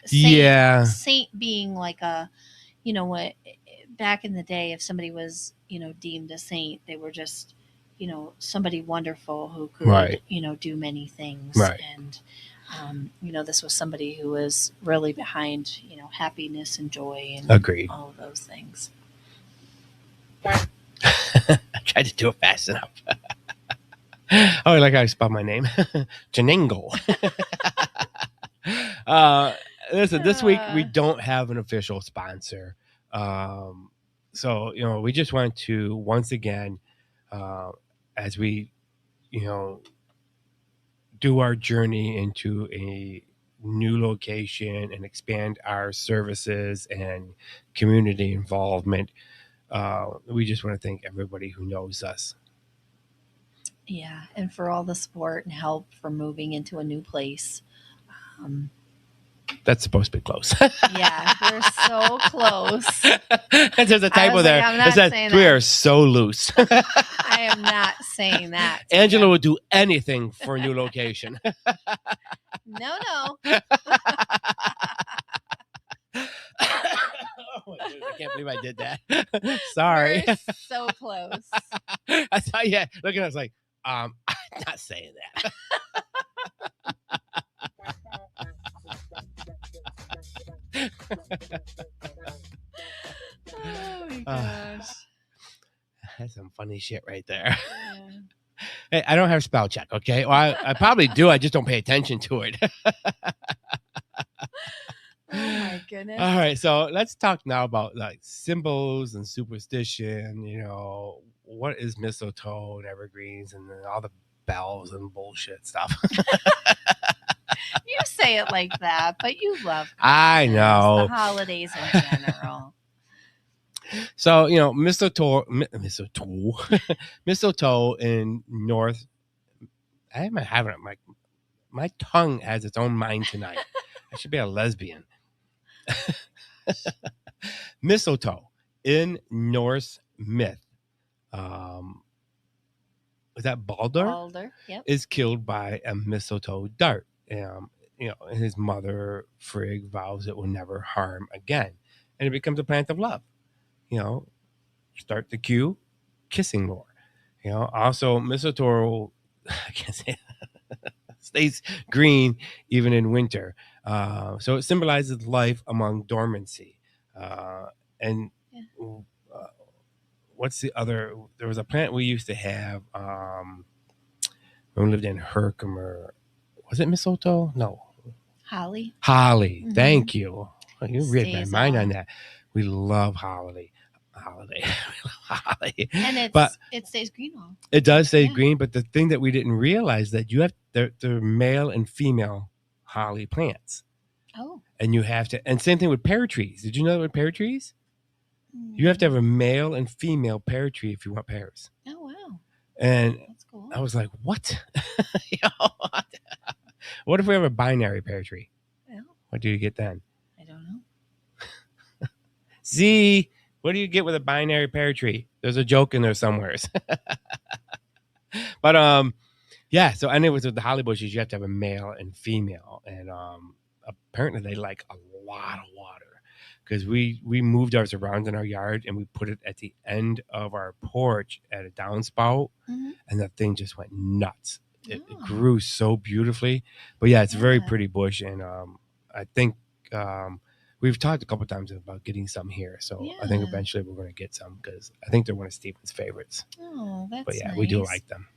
Saint being like a, what back in the day, if somebody was, deemed a saint, they were just, somebody wonderful who could, do many things. Right. And, this was somebody who was really behind, happiness and joy and Agreed. All of those things. I tried to do it fast enough. Oh, like how I spelled my name. Janango. Listen, this week we don't have an official sponsor. So, we just want to once again, as we, do our journey into a new location and expand our services and community involvement, we just want to thank everybody who knows us. Yeah, and for all the support and help for moving into a new place. That's supposed to be close. Yeah, we're so close. There's a typo there. It says we are so loose. I am not saying that. Angela would do anything for a new location. No. Oh, I can't believe I did that. Sorry. We're so close. I saw you looking at us like, I'm not saying that. Oh my gosh. That's some funny shit right there. Yeah. Hey, I don't have spell check, okay? Well, I probably do. I just don't pay attention to it. Oh my goodness. All right, so let's talk now about like symbols and superstition. What is mistletoe and evergreens and all the bells and bullshit stuff. You say it like that, but you love Christmas, I know. the holidays in general. So, mistletoe in North. I am having it. My tongue has its own mind tonight. I should be a lesbian. Mistletoe in Norse myth. Is that Baldur? Baldur, yep. Is killed by a mistletoe dart. His mother Frigg vows it will never harm again, and it becomes a plant of love. Start the cue, kissing more. Also mistletoe, I can't say stays green even in winter. So it symbolizes life among dormancy. And Yeah. what's the other? There was a plant we used to have when we lived in Herkimer. Was it mistletoe? No, Holly. holly. Mhm. Thank you. Oh, you read my Stays mind all- on that. We love holly. Holiday. Holly. And But it stays green all. it does say Yeah. green, but the thing that we didn't realize that you have they're male and female holly plants. Oh. And you have to, and same thing with pear trees. Did you know that with pear trees? You have to have a male and female pear tree if you want pears. Oh, wow. And That's cool. I was like, what? What if we have a binary pear tree? Well, What do you get then? I don't know. Z, what do you get with a binary pear tree? There's a joke in there somewhere. But yeah, so anyways, with the holly bushes, you have to have a male and female. And apparently they like a lot of water. Because we moved ours around in our yard and we put it at the end of our porch at a downspout, and that thing just went nuts. It grew so beautifully. But yeah, it's a very pretty bush, and I think we've talked a couple times about getting some here. So I think eventually we're going to get some because I think they're one of Stephen's favorites. Oh, that's But yeah, nice. we do like them.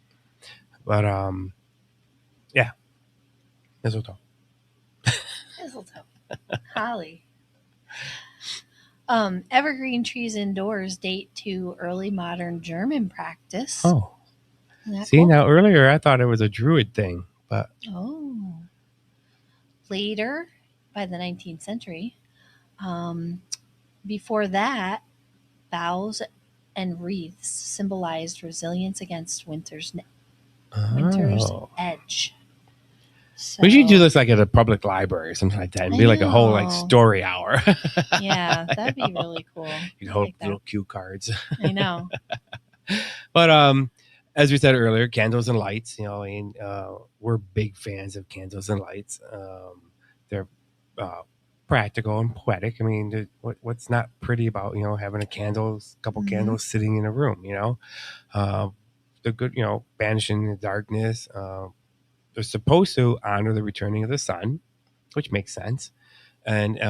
But yeah, mistletoe. Mistletoe. Holly. Evergreen trees indoors date to early modern German practice. Oh, Isn't see, that cool? now earlier I thought it was a Druid thing, but Oh. Later, by the 19th century, before that, boughs and wreaths symbolized resilience against winter's edge. So, we should do this like at a public library or something like that, and be like a whole like story hour. Yeah, that'd be really cool. You hold little cue cards. I know. But as we said earlier, candles and lights. You know, and we're big fans of candles and lights. They're practical and poetic. I mean, what's not pretty about having a couple candles sitting in a room? They're good. Banishing the darkness. They're supposed to honor the returning of the sun, which makes sense, and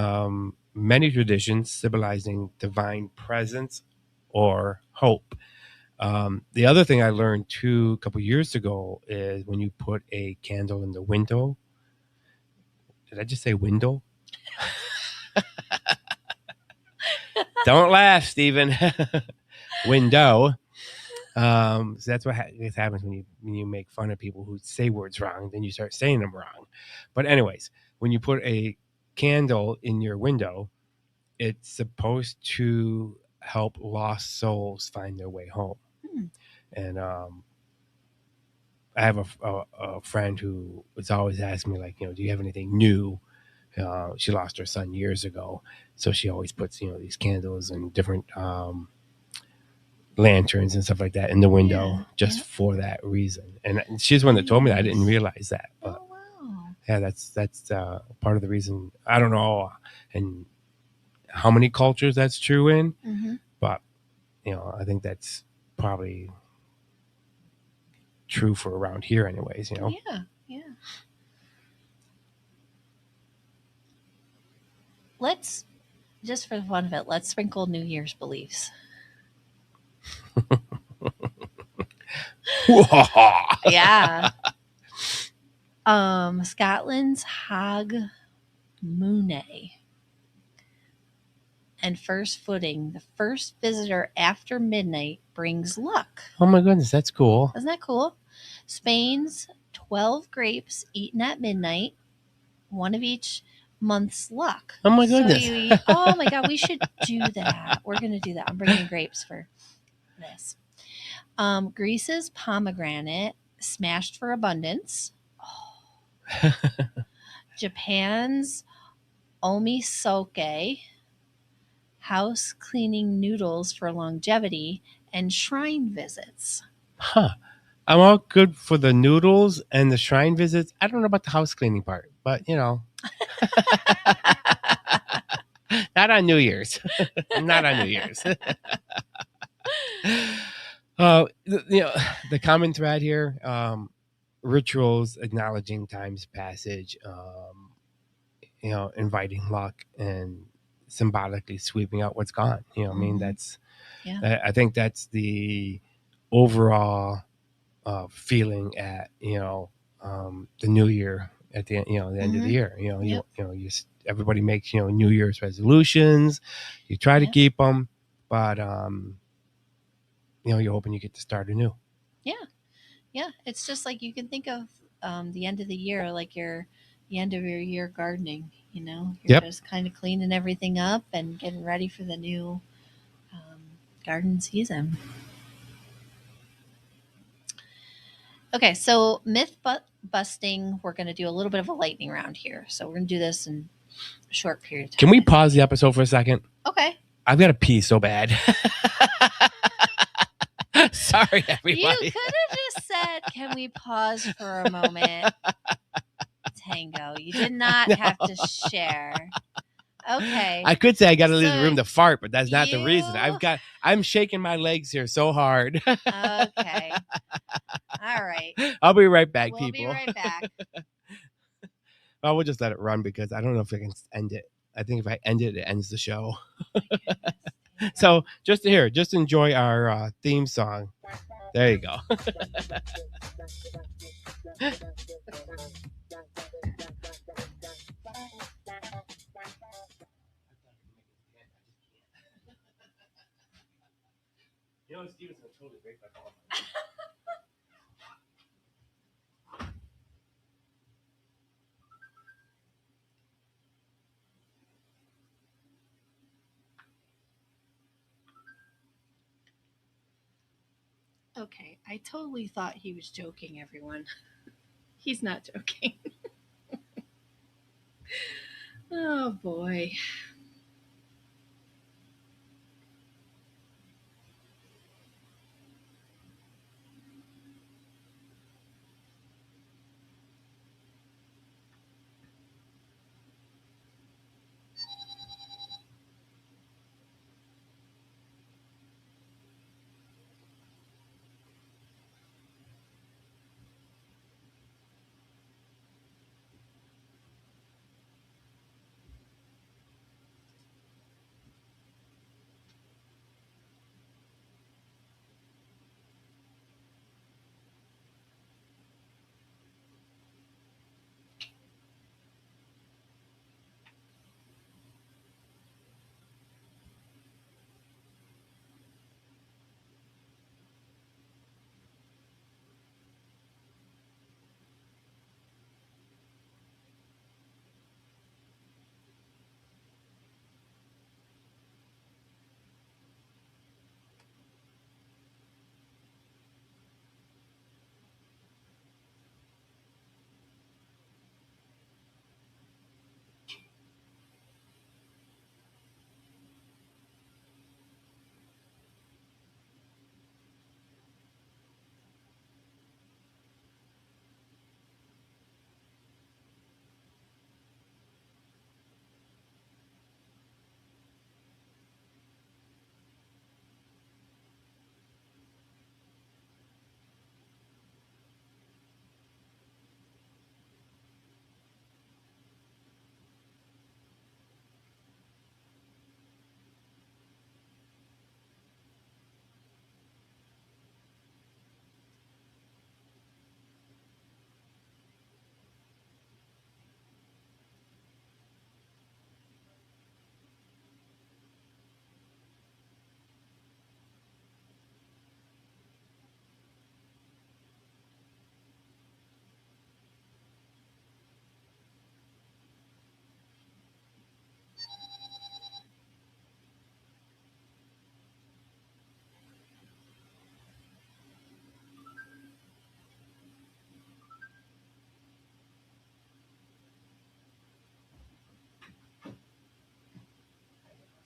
many traditions symbolizing divine presence or hope. The other thing I learned too a couple years ago is when you put a candle in the window. Did I just say window? Don't laugh, Stephen. Window. So that's what happens when you make fun of people who say words wrong. Then you start saying them wrong. But anyways, when you put a candle in your window, it's supposed to help lost souls find their way home. And I have a friend who was always asking me, like, do you have anything new? She lost her son years ago, so she always puts these candles and different lanterns and stuff like that in the window just for that reason. And she's the one that told me that. I didn't realize that. But yeah, that's part of the reason. I don't know and how many cultures that's true in, but I think that's probably true for around here anyways. Yeah. Let's, just for the fun of it, let's sprinkle New Year's beliefs. Yeah. Scotland's Hog Mooney and first footing. The first visitor after midnight brings luck. Oh my goodness, that's cool. Isn't that cool? Spain's 12 grapes eaten at midnight, one of each month's luck. Oh my goodness. So oh my God, we should do that. We're going to do that. I'm bringing grapes for this. Greece's pomegranate, smashed for abundance. Oh. Japan's omisoke, house cleaning noodles for longevity, and shrine visits. Huh. I'm all good for the noodles and the shrine visits. I don't know about the house cleaning part, but not on New Year's. Not on New Year's. The common thread here, rituals acknowledging time's passage, inviting luck and symbolically sweeping out what's gone. You know, I mean, Mhm. Yeah. I think that's the overall feeling at the new year at the end, the end of the year. Yep. Everybody makes New Year's resolutions. You try to Yeah. keep them, but you're hoping you get to start anew. Yeah. It's just like you can think of the end of the year like the end of your year gardening. You're Yep. just kind of cleaning everything up and getting ready for the new garden season. Okay, so myth busting, we're going to do a little bit of a lightning round here. So we're going to do this in a short period of time. Can we pause the episode for a second? Okay. I've got to pee so bad. Sorry, everybody. You could have just said, "Can we pause for a moment?" Tango, you did not have to share. Okay. I could say I got to leave the room to fart, but that's not the reason. I'm shaking my legs here so hard. Okay. All right. I'll be right back, We'll people. be right back. Well, we'll just let it run because I don't know if I can end it. I think if I end it, it ends the show. So just enjoy our theme song. There you go. Stevenson totally break my ball. Okay, I totally thought he was joking, everyone. He's not joking. Oh boy.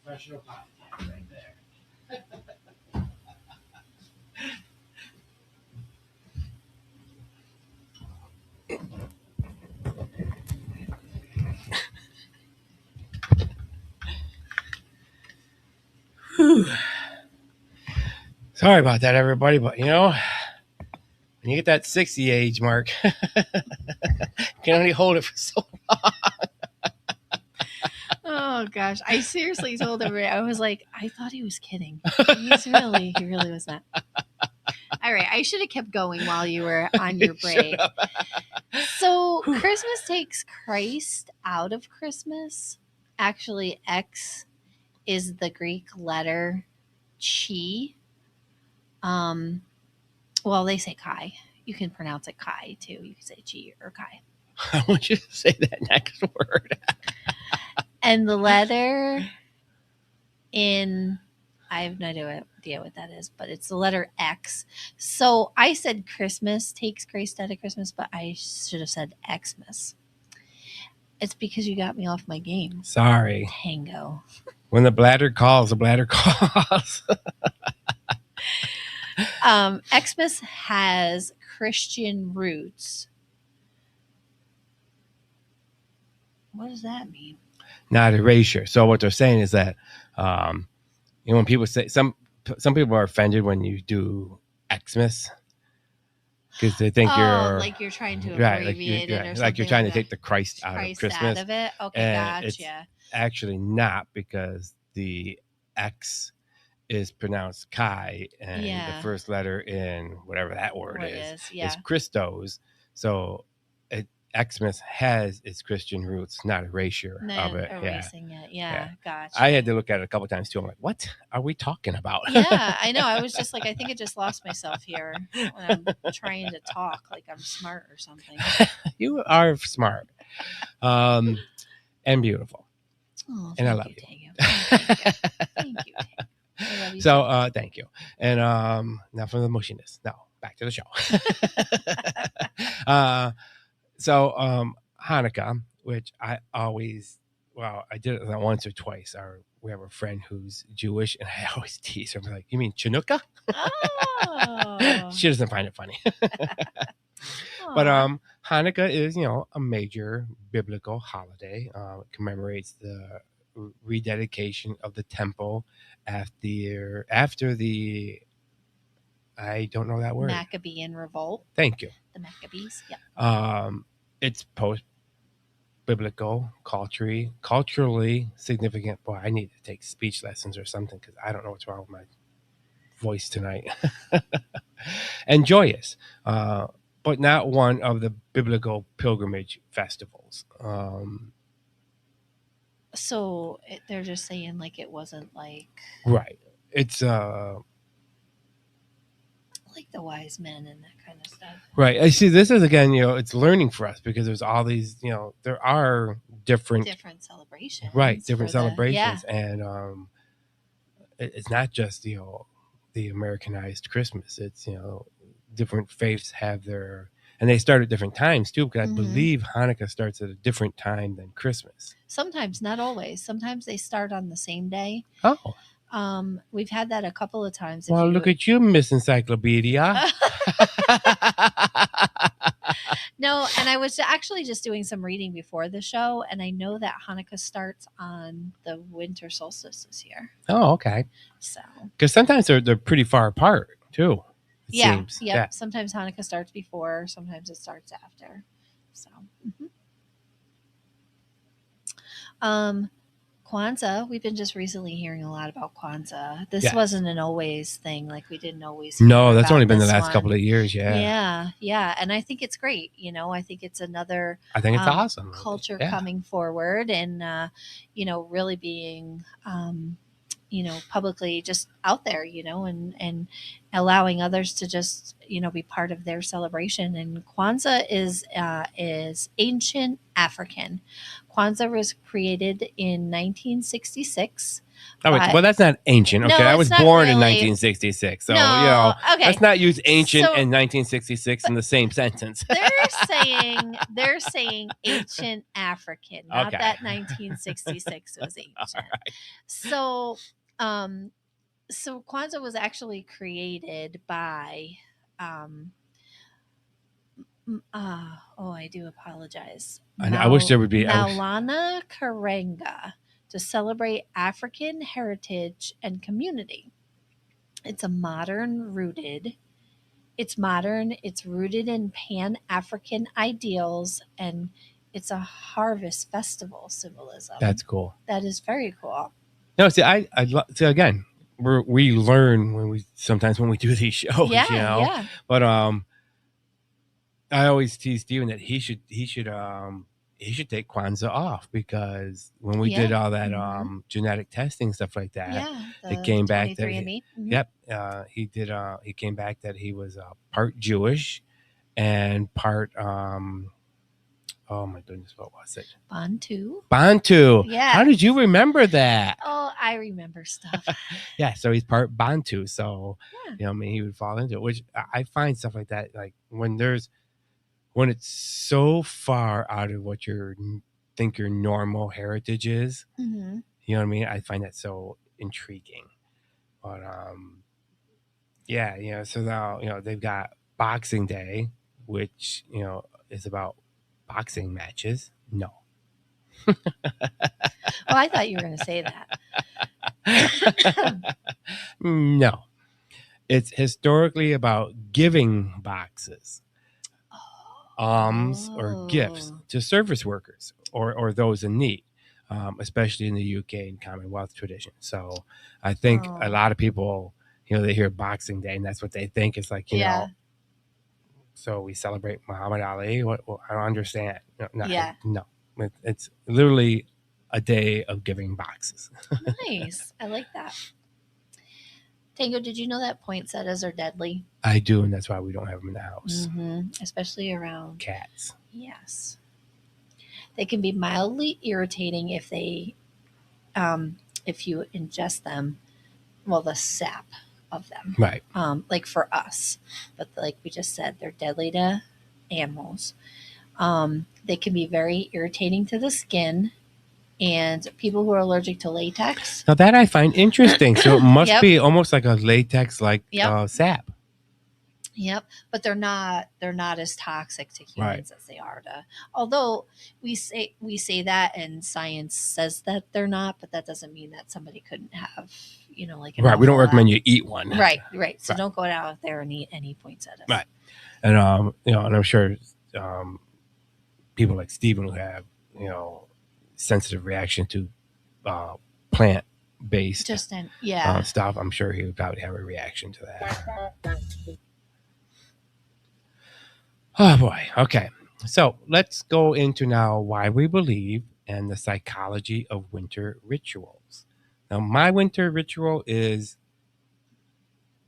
Professional podcast right there. Sorry about that, everybody, but when you get that 60 age mark, you can only hold it for so long. Oh Oh gosh, I seriously told him. I was like, I thought he was kidding. He really was not. All right, I should have kept going while you were on your break. So Christmas takes Christ out of Christmas. Actually, X is the Greek letter chi. Well, they say chi. You can pronounce it chi too. You can say chi or chi. I want you to say that next word. And the letter in, I have no idea what that is, but it's the letter X. So I said Christmas takes Christ out of Christmas, but I should have said Xmas. It's because you got me off my game. Sorry. Tango. When the bladder calls, the bladder calls. Xmas has Christian roots. What does that mean? Not erasure. So what they're saying is that, when people say some people are offended when you do Xmas because they think you're like you're trying to abbreviate it or something. Like you're trying to take the Christ out of Christmas. Out of it. Okay, and gotcha. It's actually not, because the X is pronounced chi, and the first letter in whatever that word is Christos. So Xmas has its Christian roots, not erasure of it. Erasing it. Yeah, gotcha. I had to look at it a couple of times too. I'm like, what are we talking about? Yeah, I know. I was just like, I think I just lost myself here when I'm trying to talk like I'm smart or something. You are smart, and beautiful. Oh, and I love you. Thank you. Thank you. I love you. So, thank you. And now for the mushiness. Now back to the show. So Hanukkah, which I did it once or twice. We have a friend who's Jewish, and I always tease her. I'm like, you mean Chanukah? Oh. She doesn't find it funny. But Hanukkah is, a major biblical holiday. It commemorates the rededication of the temple after the I don't know that word. Maccabean revolt. Thank you. The Maccabees. Yeah. It's post-biblical, culturally significant. Boy, I need to take speech lessons or something, because I don't know what's wrong with my voice tonight. And joyous, but not one of the biblical pilgrimage festivals. So they're just saying like it wasn't like right. It's like the wise men and that kind of stuff. Right. I see. This is again, it's learning for us, because there's all these, there are different celebrations. Right. Different celebrations. And it's not just, the Americanized Christmas. It's, different faiths have and they start at different times too, because I believe Hanukkah starts at a different time than Christmas. Sometimes, not always. Sometimes they start on the same day. Oh. We've had that a couple of times. Well, look at you, Miss Encyclopedia. No, and I was actually just doing some reading before the show, and I know that Hanukkah starts on the winter solstice this year. Oh, okay. So, because sometimes they're pretty far apart too. It seems. Yeah. Sometimes Hanukkah starts before, sometimes it starts after. So, Kwanzaa, we've been just recently hearing a lot about Kwanzaa. This wasn't an always thing, like we didn't always. No, that's only been the last couple of years. Yeah, and I think it's great. I think it's another. I think it's awesome culture coming forward, and really being. Publicly just out there, and allowing others to just, be part of their celebration. And Kwanzaa is ancient African. Kwanzaa was created in 1966. Oh, well, that's not ancient. Okay, I was born in 1966, so let's not use ancient and 1966 in the same sentence. They're saying ancient African, not that 1966 was ancient. Right. So Kwanzaa was actually created by I do apologize. I wish there would be Maulana Karenga, to celebrate African heritage and community. It's rooted in Pan-African ideals, and it's a harvest festival symbolism. That's cool. That is very cool. No, see, see again. We learn when we do these shows, Yeah, you know. yeah. But I always tease Steven that he should take Kwanzaa off, because when we did all that genetic testing stuff like that, Yeah, it came back that 23andMe. yep, he did. He came back that he was part Jewish and part oh my goodness, what was it? Bantu. Yeah. How did you remember that? Oh, I remember stuff. Yeah, so he's part Bantu. So, you know, I mean, he would fall into it, which I find stuff like that, like when it's so far out of what think your normal heritage is, Mm-hmm. you know what I mean? I find that so intriguing. But, yeah, you know, so now, you know, they've got Boxing Day, which, you know, is about boxing matches. No. Well, I thought you were going to say that. No. It's historically about giving boxes, alms, or gifts to service workers or those in need, especially in the UK and Commonwealth tradition. So I think a lot of people, you know, they hear Boxing Day and that's what they think. It's like, you know, so we celebrate Muhammad Ali. What I don't understand. No. It's literally a day of giving boxes. Nice. I like that. Tango, did you know that poinsettias are deadly? I do, and that's why we don't have them in the house. Mm-hmm. Especially around cats. Yes. They can be mildly irritating if they, if you ingest them. Well, the sap of them. Right. Like for us. But like we just said, they're deadly to animals. They can be very irritating to the skin. And people who are allergic to latex. Now that I find interesting. So it must be almost like a latex like sap. Yep, but they're not as toxic to humans as they are to. Although we say that, and science says that they're not, but that doesn't mean that somebody couldn't have, you know, like right. We don't recommend you eat one. Right. So don't go out there and eat any poinsettias. Right, and you know, and I'm sure people like Steven who have, you know, sensitive reaction to plant based stuff. I'm sure he would probably have a reaction to that. Oh boy. Okay. So let's go into now why we believe and the psychology of winter rituals. Now, my winter ritual is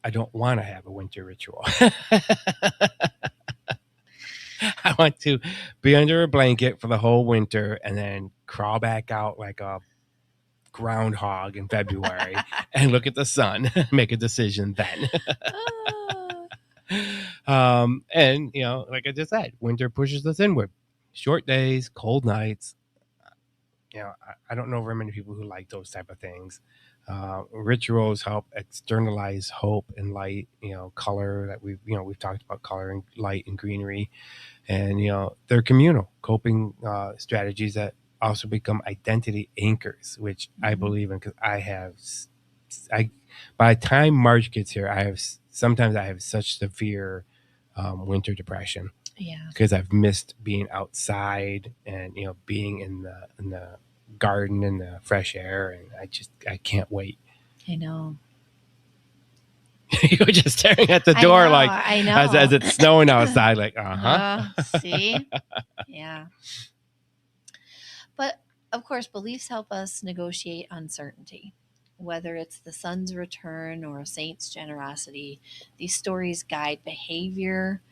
I don't want to have a winter ritual. I want to be under a blanket for the whole winter and then crawl back out like a groundhog in February and look at the sun, make a decision then. And you know, like I just said, winter pushes us inward. Short days, cold nights. You know, I don't know very many people who like those type of things. Rituals help externalize hope and light. You know, color that we've talked about color and light and greenery, and you know, they're communal coping strategies that also become identity anchors, which I believe in because by the time March gets here, sometimes I have such severe winter depression. Yeah, because I've missed being outside and you know being in the garden in the fresh air, and I can't wait. I know. You were just staring at the door I know. As it's snowing outside, like see, yeah. But of course, beliefs help us negotiate uncertainty. Whether it's the sun's return or a saint's generosity, these stories guide behavior.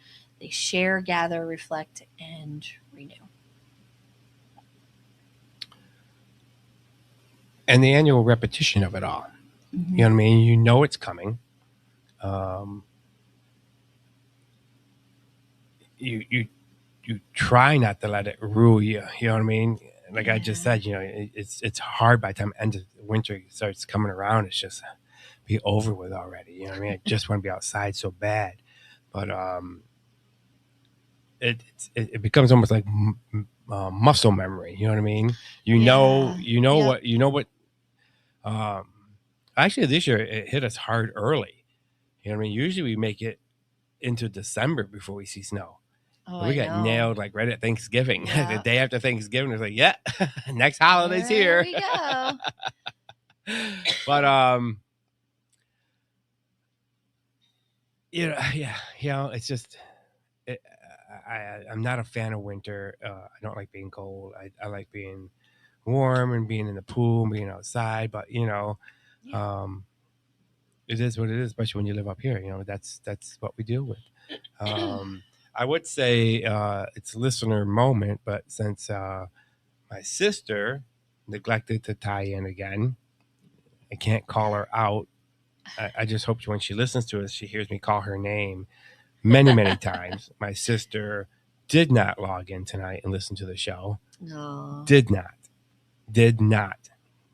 They share, gather, reflect, and renew. And the annual repetition of it all. Mm-hmm. You know what I mean? You know it's coming. You try not to let it rule you. You know what I mean? Like I just said, you know, it's hard by the time end of winter starts coming around. It's just be over with already. You know what I mean? I just want to be outside so bad, but it becomes almost like muscle memory. You know what I mean? You know what. Actually, this year it hit us hard early. You know what I mean? Usually we make it into December before we see snow. Oh, We I got know. nailed like right at Thanksgiving. The Yeah. day after Thanksgiving, it's like, yeah, next holiday's There here. we go. But it's just I'm not a fan of winter. I don't like being cold. I like being warm and being in the pool and being outside. But Yeah. it is what it is, especially when you live up here. That's what we deal with. I would say it's a listener moment, but since my sister neglected to tie in again, I can't call her out. I just hope when she listens to us, she hears me call her name many, many times. My sister did not log in tonight and listen to the show. No. Did not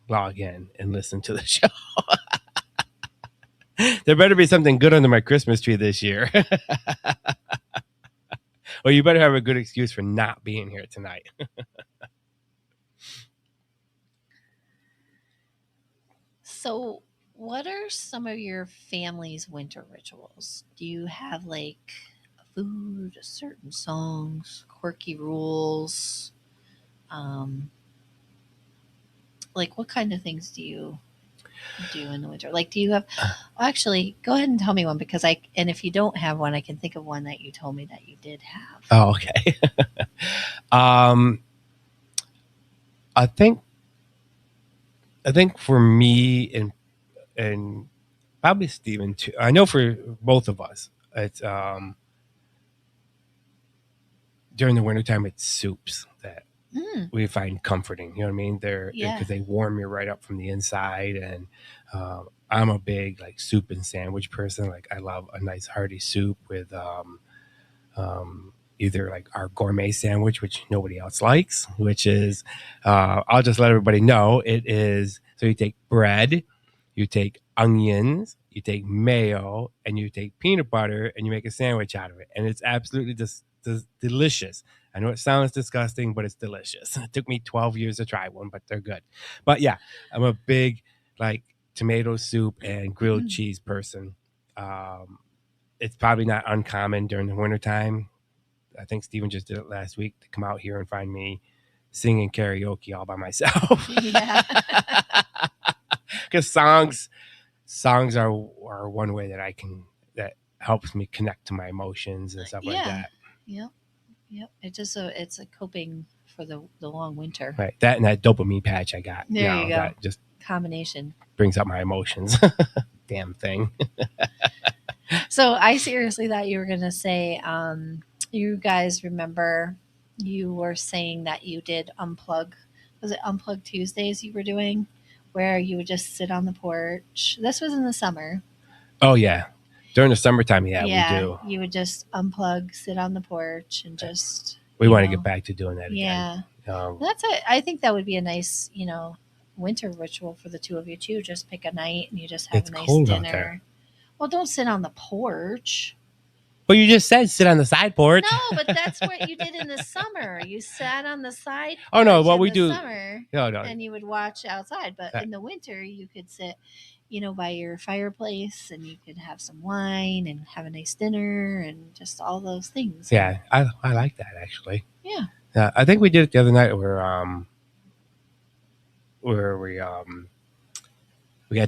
log in and listen to the show. There better be something good under my Christmas tree this year. Or you better have a good excuse for not being here tonight. So, what are some of your family's winter rituals? Do you have like food, certain songs, quirky rules? Like what kind of things do you do in the winter? Like, do you have? Actually, go ahead and tell me one because and if you don't have one, I can think of one that you told me that you did have. Oh, okay. I think for me and probably Steven too. I know for both of us, it's during the wintertime, it's soups that we find comforting. You know what I mean? Because they warm you right up from the inside. And I'm a big like soup and sandwich person. Like I love a nice hearty soup with either like our gourmet sandwich, which nobody else likes, which is I'll just let everybody know it is. So you take bread, you take onions, you take mayo, and you take peanut butter, and you make a sandwich out of it, and it's absolutely just delicious. I know it sounds disgusting, but it's delicious. It took me 12 years to try one, but they're good. But yeah, I'm a big like tomato soup and grilled cheese person. It's probably not uncommon during the wintertime. I think Steven just did it last week to come out here and find me singing karaoke all by myself. Yeah. Because songs are one way that helps me connect to my emotions and stuff like that. Yep. It's a coping for the long winter. Right. That and that dopamine patch I got. There you go. That just combination brings up my emotions. Damn thing. So I seriously thought you were going to say, you guys remember you were saying that you did unplug. Was it Unplug Tuesdays you were doing? Where you would just sit on the porch. This was in the summer. Oh, yeah. During the summertime, we do. You would just unplug, sit on the porch, and just... We want to get back to doing that again. Yeah. I think that would be a nice, winter ritual for the two of you, too. Just pick a night and you just have a nice cold dinner. Out there. Well, don't sit on the porch. Well, you just said sit on the side porch. No, but that's what you did in the summer. You sat on the side porch. Oh, no, what we do... summer, no. And you would watch outside. But in the winter, you could sit... by your fireplace, and you could have some wine and have a nice dinner and just all those things. Yeah, I like that actually. Yeah. I think we did it the other night where we got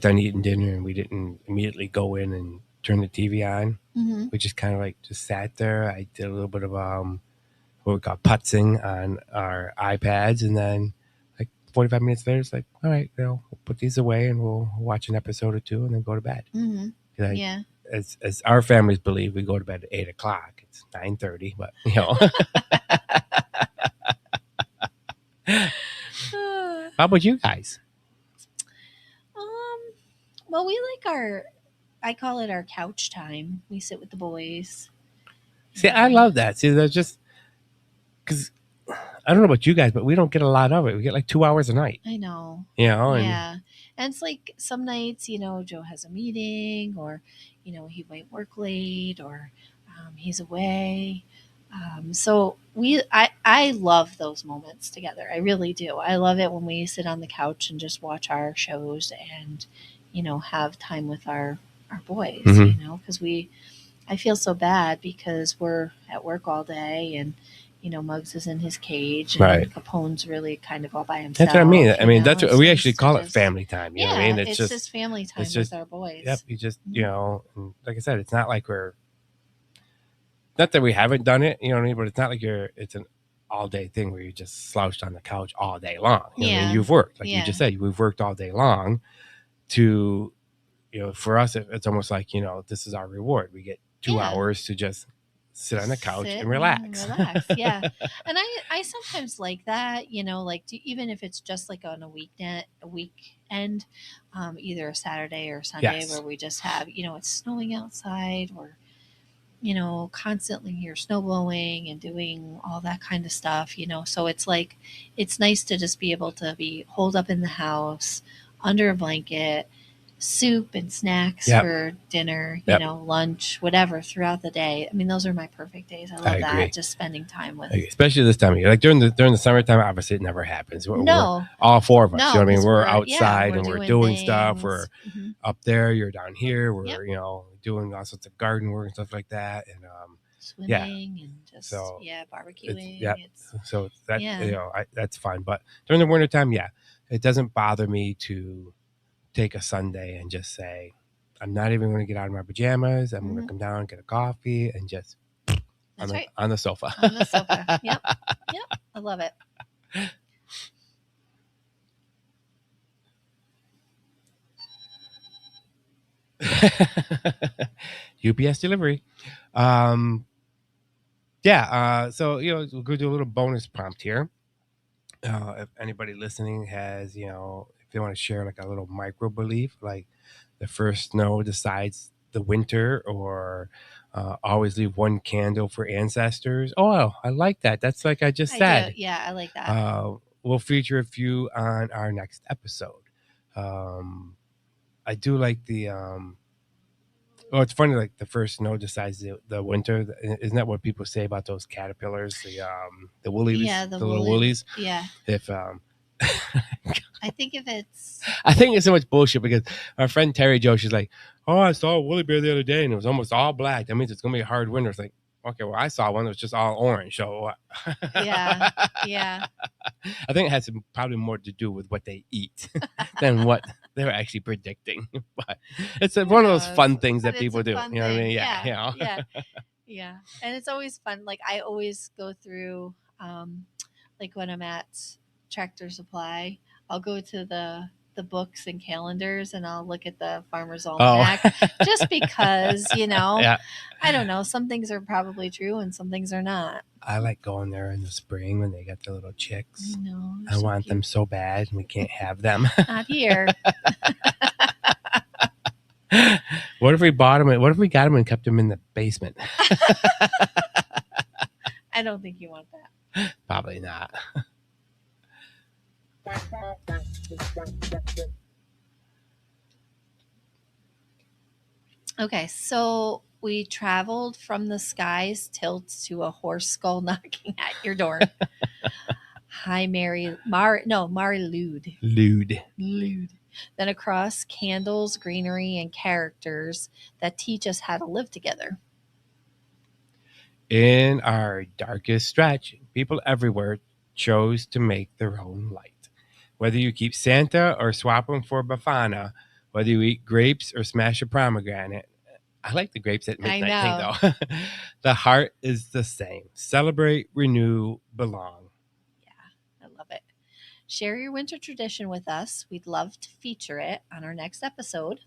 done eating dinner and we didn't immediately go in and turn the TV on. Mm-hmm. We just kind of like just sat there. I did a little bit of what we call putzing on our iPads, and then 45 minutes later, it's like, all right, we'll put these away and we'll watch an episode or two and then go to bed. Mm-hmm. Yeah. As our families believe, we go to bed at 8:00. It's 9:30, but How about you guys? Well, we like I call it our couch time. We sit with the boys. See, I love that. See, that's just because I don't know about you guys, but we don't get a lot of it. We get like 2 hours a night. I know. And it's like some nights, Joe has a meeting, or, he might work late, or he's away. So I love those moments together. I really do. I love it when we sit on the couch and just watch our shows and, have time with our boys, mm-hmm. Because we I feel so bad because we're at work all day and, Muggs is in his cage and Right. Capone's really kind of all by himself. That's what I mean. I mean, that's what It's we nice actually to call it just- family time. You know what I mean? it's just family time it's just- with our boys. Yep. You just, Mhm. and like I said, it's not like not that we haven't done it, you know what I mean? But it's not like it's an all day thing where you just slouched on the couch all day long. You know what I mean? You've worked, like you just said, we've worked all day long to, for us, it's almost like, this is our reward. We get 2 hours to just sit on the couch and relax. Yeah. And I sometimes like that, even if it's just like on a weekend, either a Saturday or Sunday where we just have, it's snowing outside or, constantly you're snow blowing and doing all that kind of stuff, so it's like, it's nice to just be able to be holed up in the house under a blanket, soup and snacks for dinner, lunch, whatever throughout the day. I mean, those are my perfect days. I love that. Just spending time with, especially this time of year, like during the summertime. Obviously, it never happens. We're all 4 of us. You know what I mean? We're outside and we're doing stuff. We're up there. You're down here. We're doing all sorts of garden work and stuff like that, and swimming and just barbecuing. So that that's fine. But during the wintertime, it doesn't bother me to take a Sunday and just say, I'm not even going to get out of my pajamas. I'm going to come down, get a coffee, and just on the sofa. On the sofa. Yep. I love it. UPS delivery. So we'll go do a little bonus prompt here. If anybody listening has, if they want to share like a little micro belief, like the first snow decides the winter, or always leave one candle for ancestors. Oh, I like that. That's like I just said. Yeah, I like that. We'll feature a few on our next episode. I do like the it's funny, like the first snow decides the winter. Isn't that what people say about those caterpillars, the woolies, the little woolies? Yeah. If I think it's so much bullshit, because our friend Terry Jo, she's like, oh, I saw a woolly bear the other day and it was almost all black. That means it's gonna be a hard winter. It's like, okay, well, I saw one that was just all orange. So yeah. I think it has probably more to do with what they eat than what they're actually predicting. But it's one of those fun things that people do. You know what I mean? Yeah. And it's always fun. Like I always go through, like when I'm at Tractor Supply, I'll go to the books and calendars and I'll look at the Farmer's Almanac just because, I don't know, some things are probably true and some things are not. I like going there in the spring when they got their little chicks. I know. I want them so bad and we can't have them. Not here. What if we bought them? What if we got them and kept them in the basement? I don't think you want that. Probably not. Okay, so we traveled from the sky's tilt to a horse skull knocking at your door. Hi, Mary Lude. Lude. Then across candles, greenery, and characters that teach us how to live together. In our darkest stretch, people everywhere chose to make their own light. Whether you keep Santa or swap them for Bafana, whether you eat grapes or smash a pomegranate. I like the grapes at midnight thing, though. The heart is the same. Celebrate, renew, belong. Yeah, I love it. Share your winter tradition with us. We'd love to feature it on our next episode.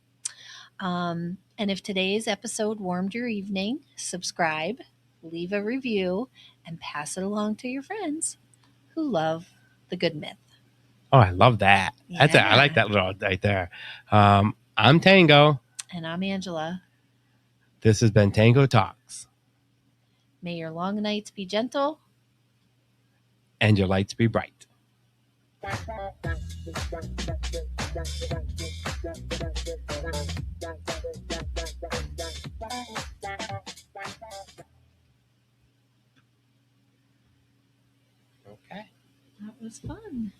And if today's episode warmed your evening, subscribe, leave a review, and pass it along to your friends who love the good myth. Oh, I love that. Yeah. I like that little right there. I'm Tango. And I'm Angela. This has been Tango Talks. May your long nights be gentle. And your lights be bright. Okay. That was fun.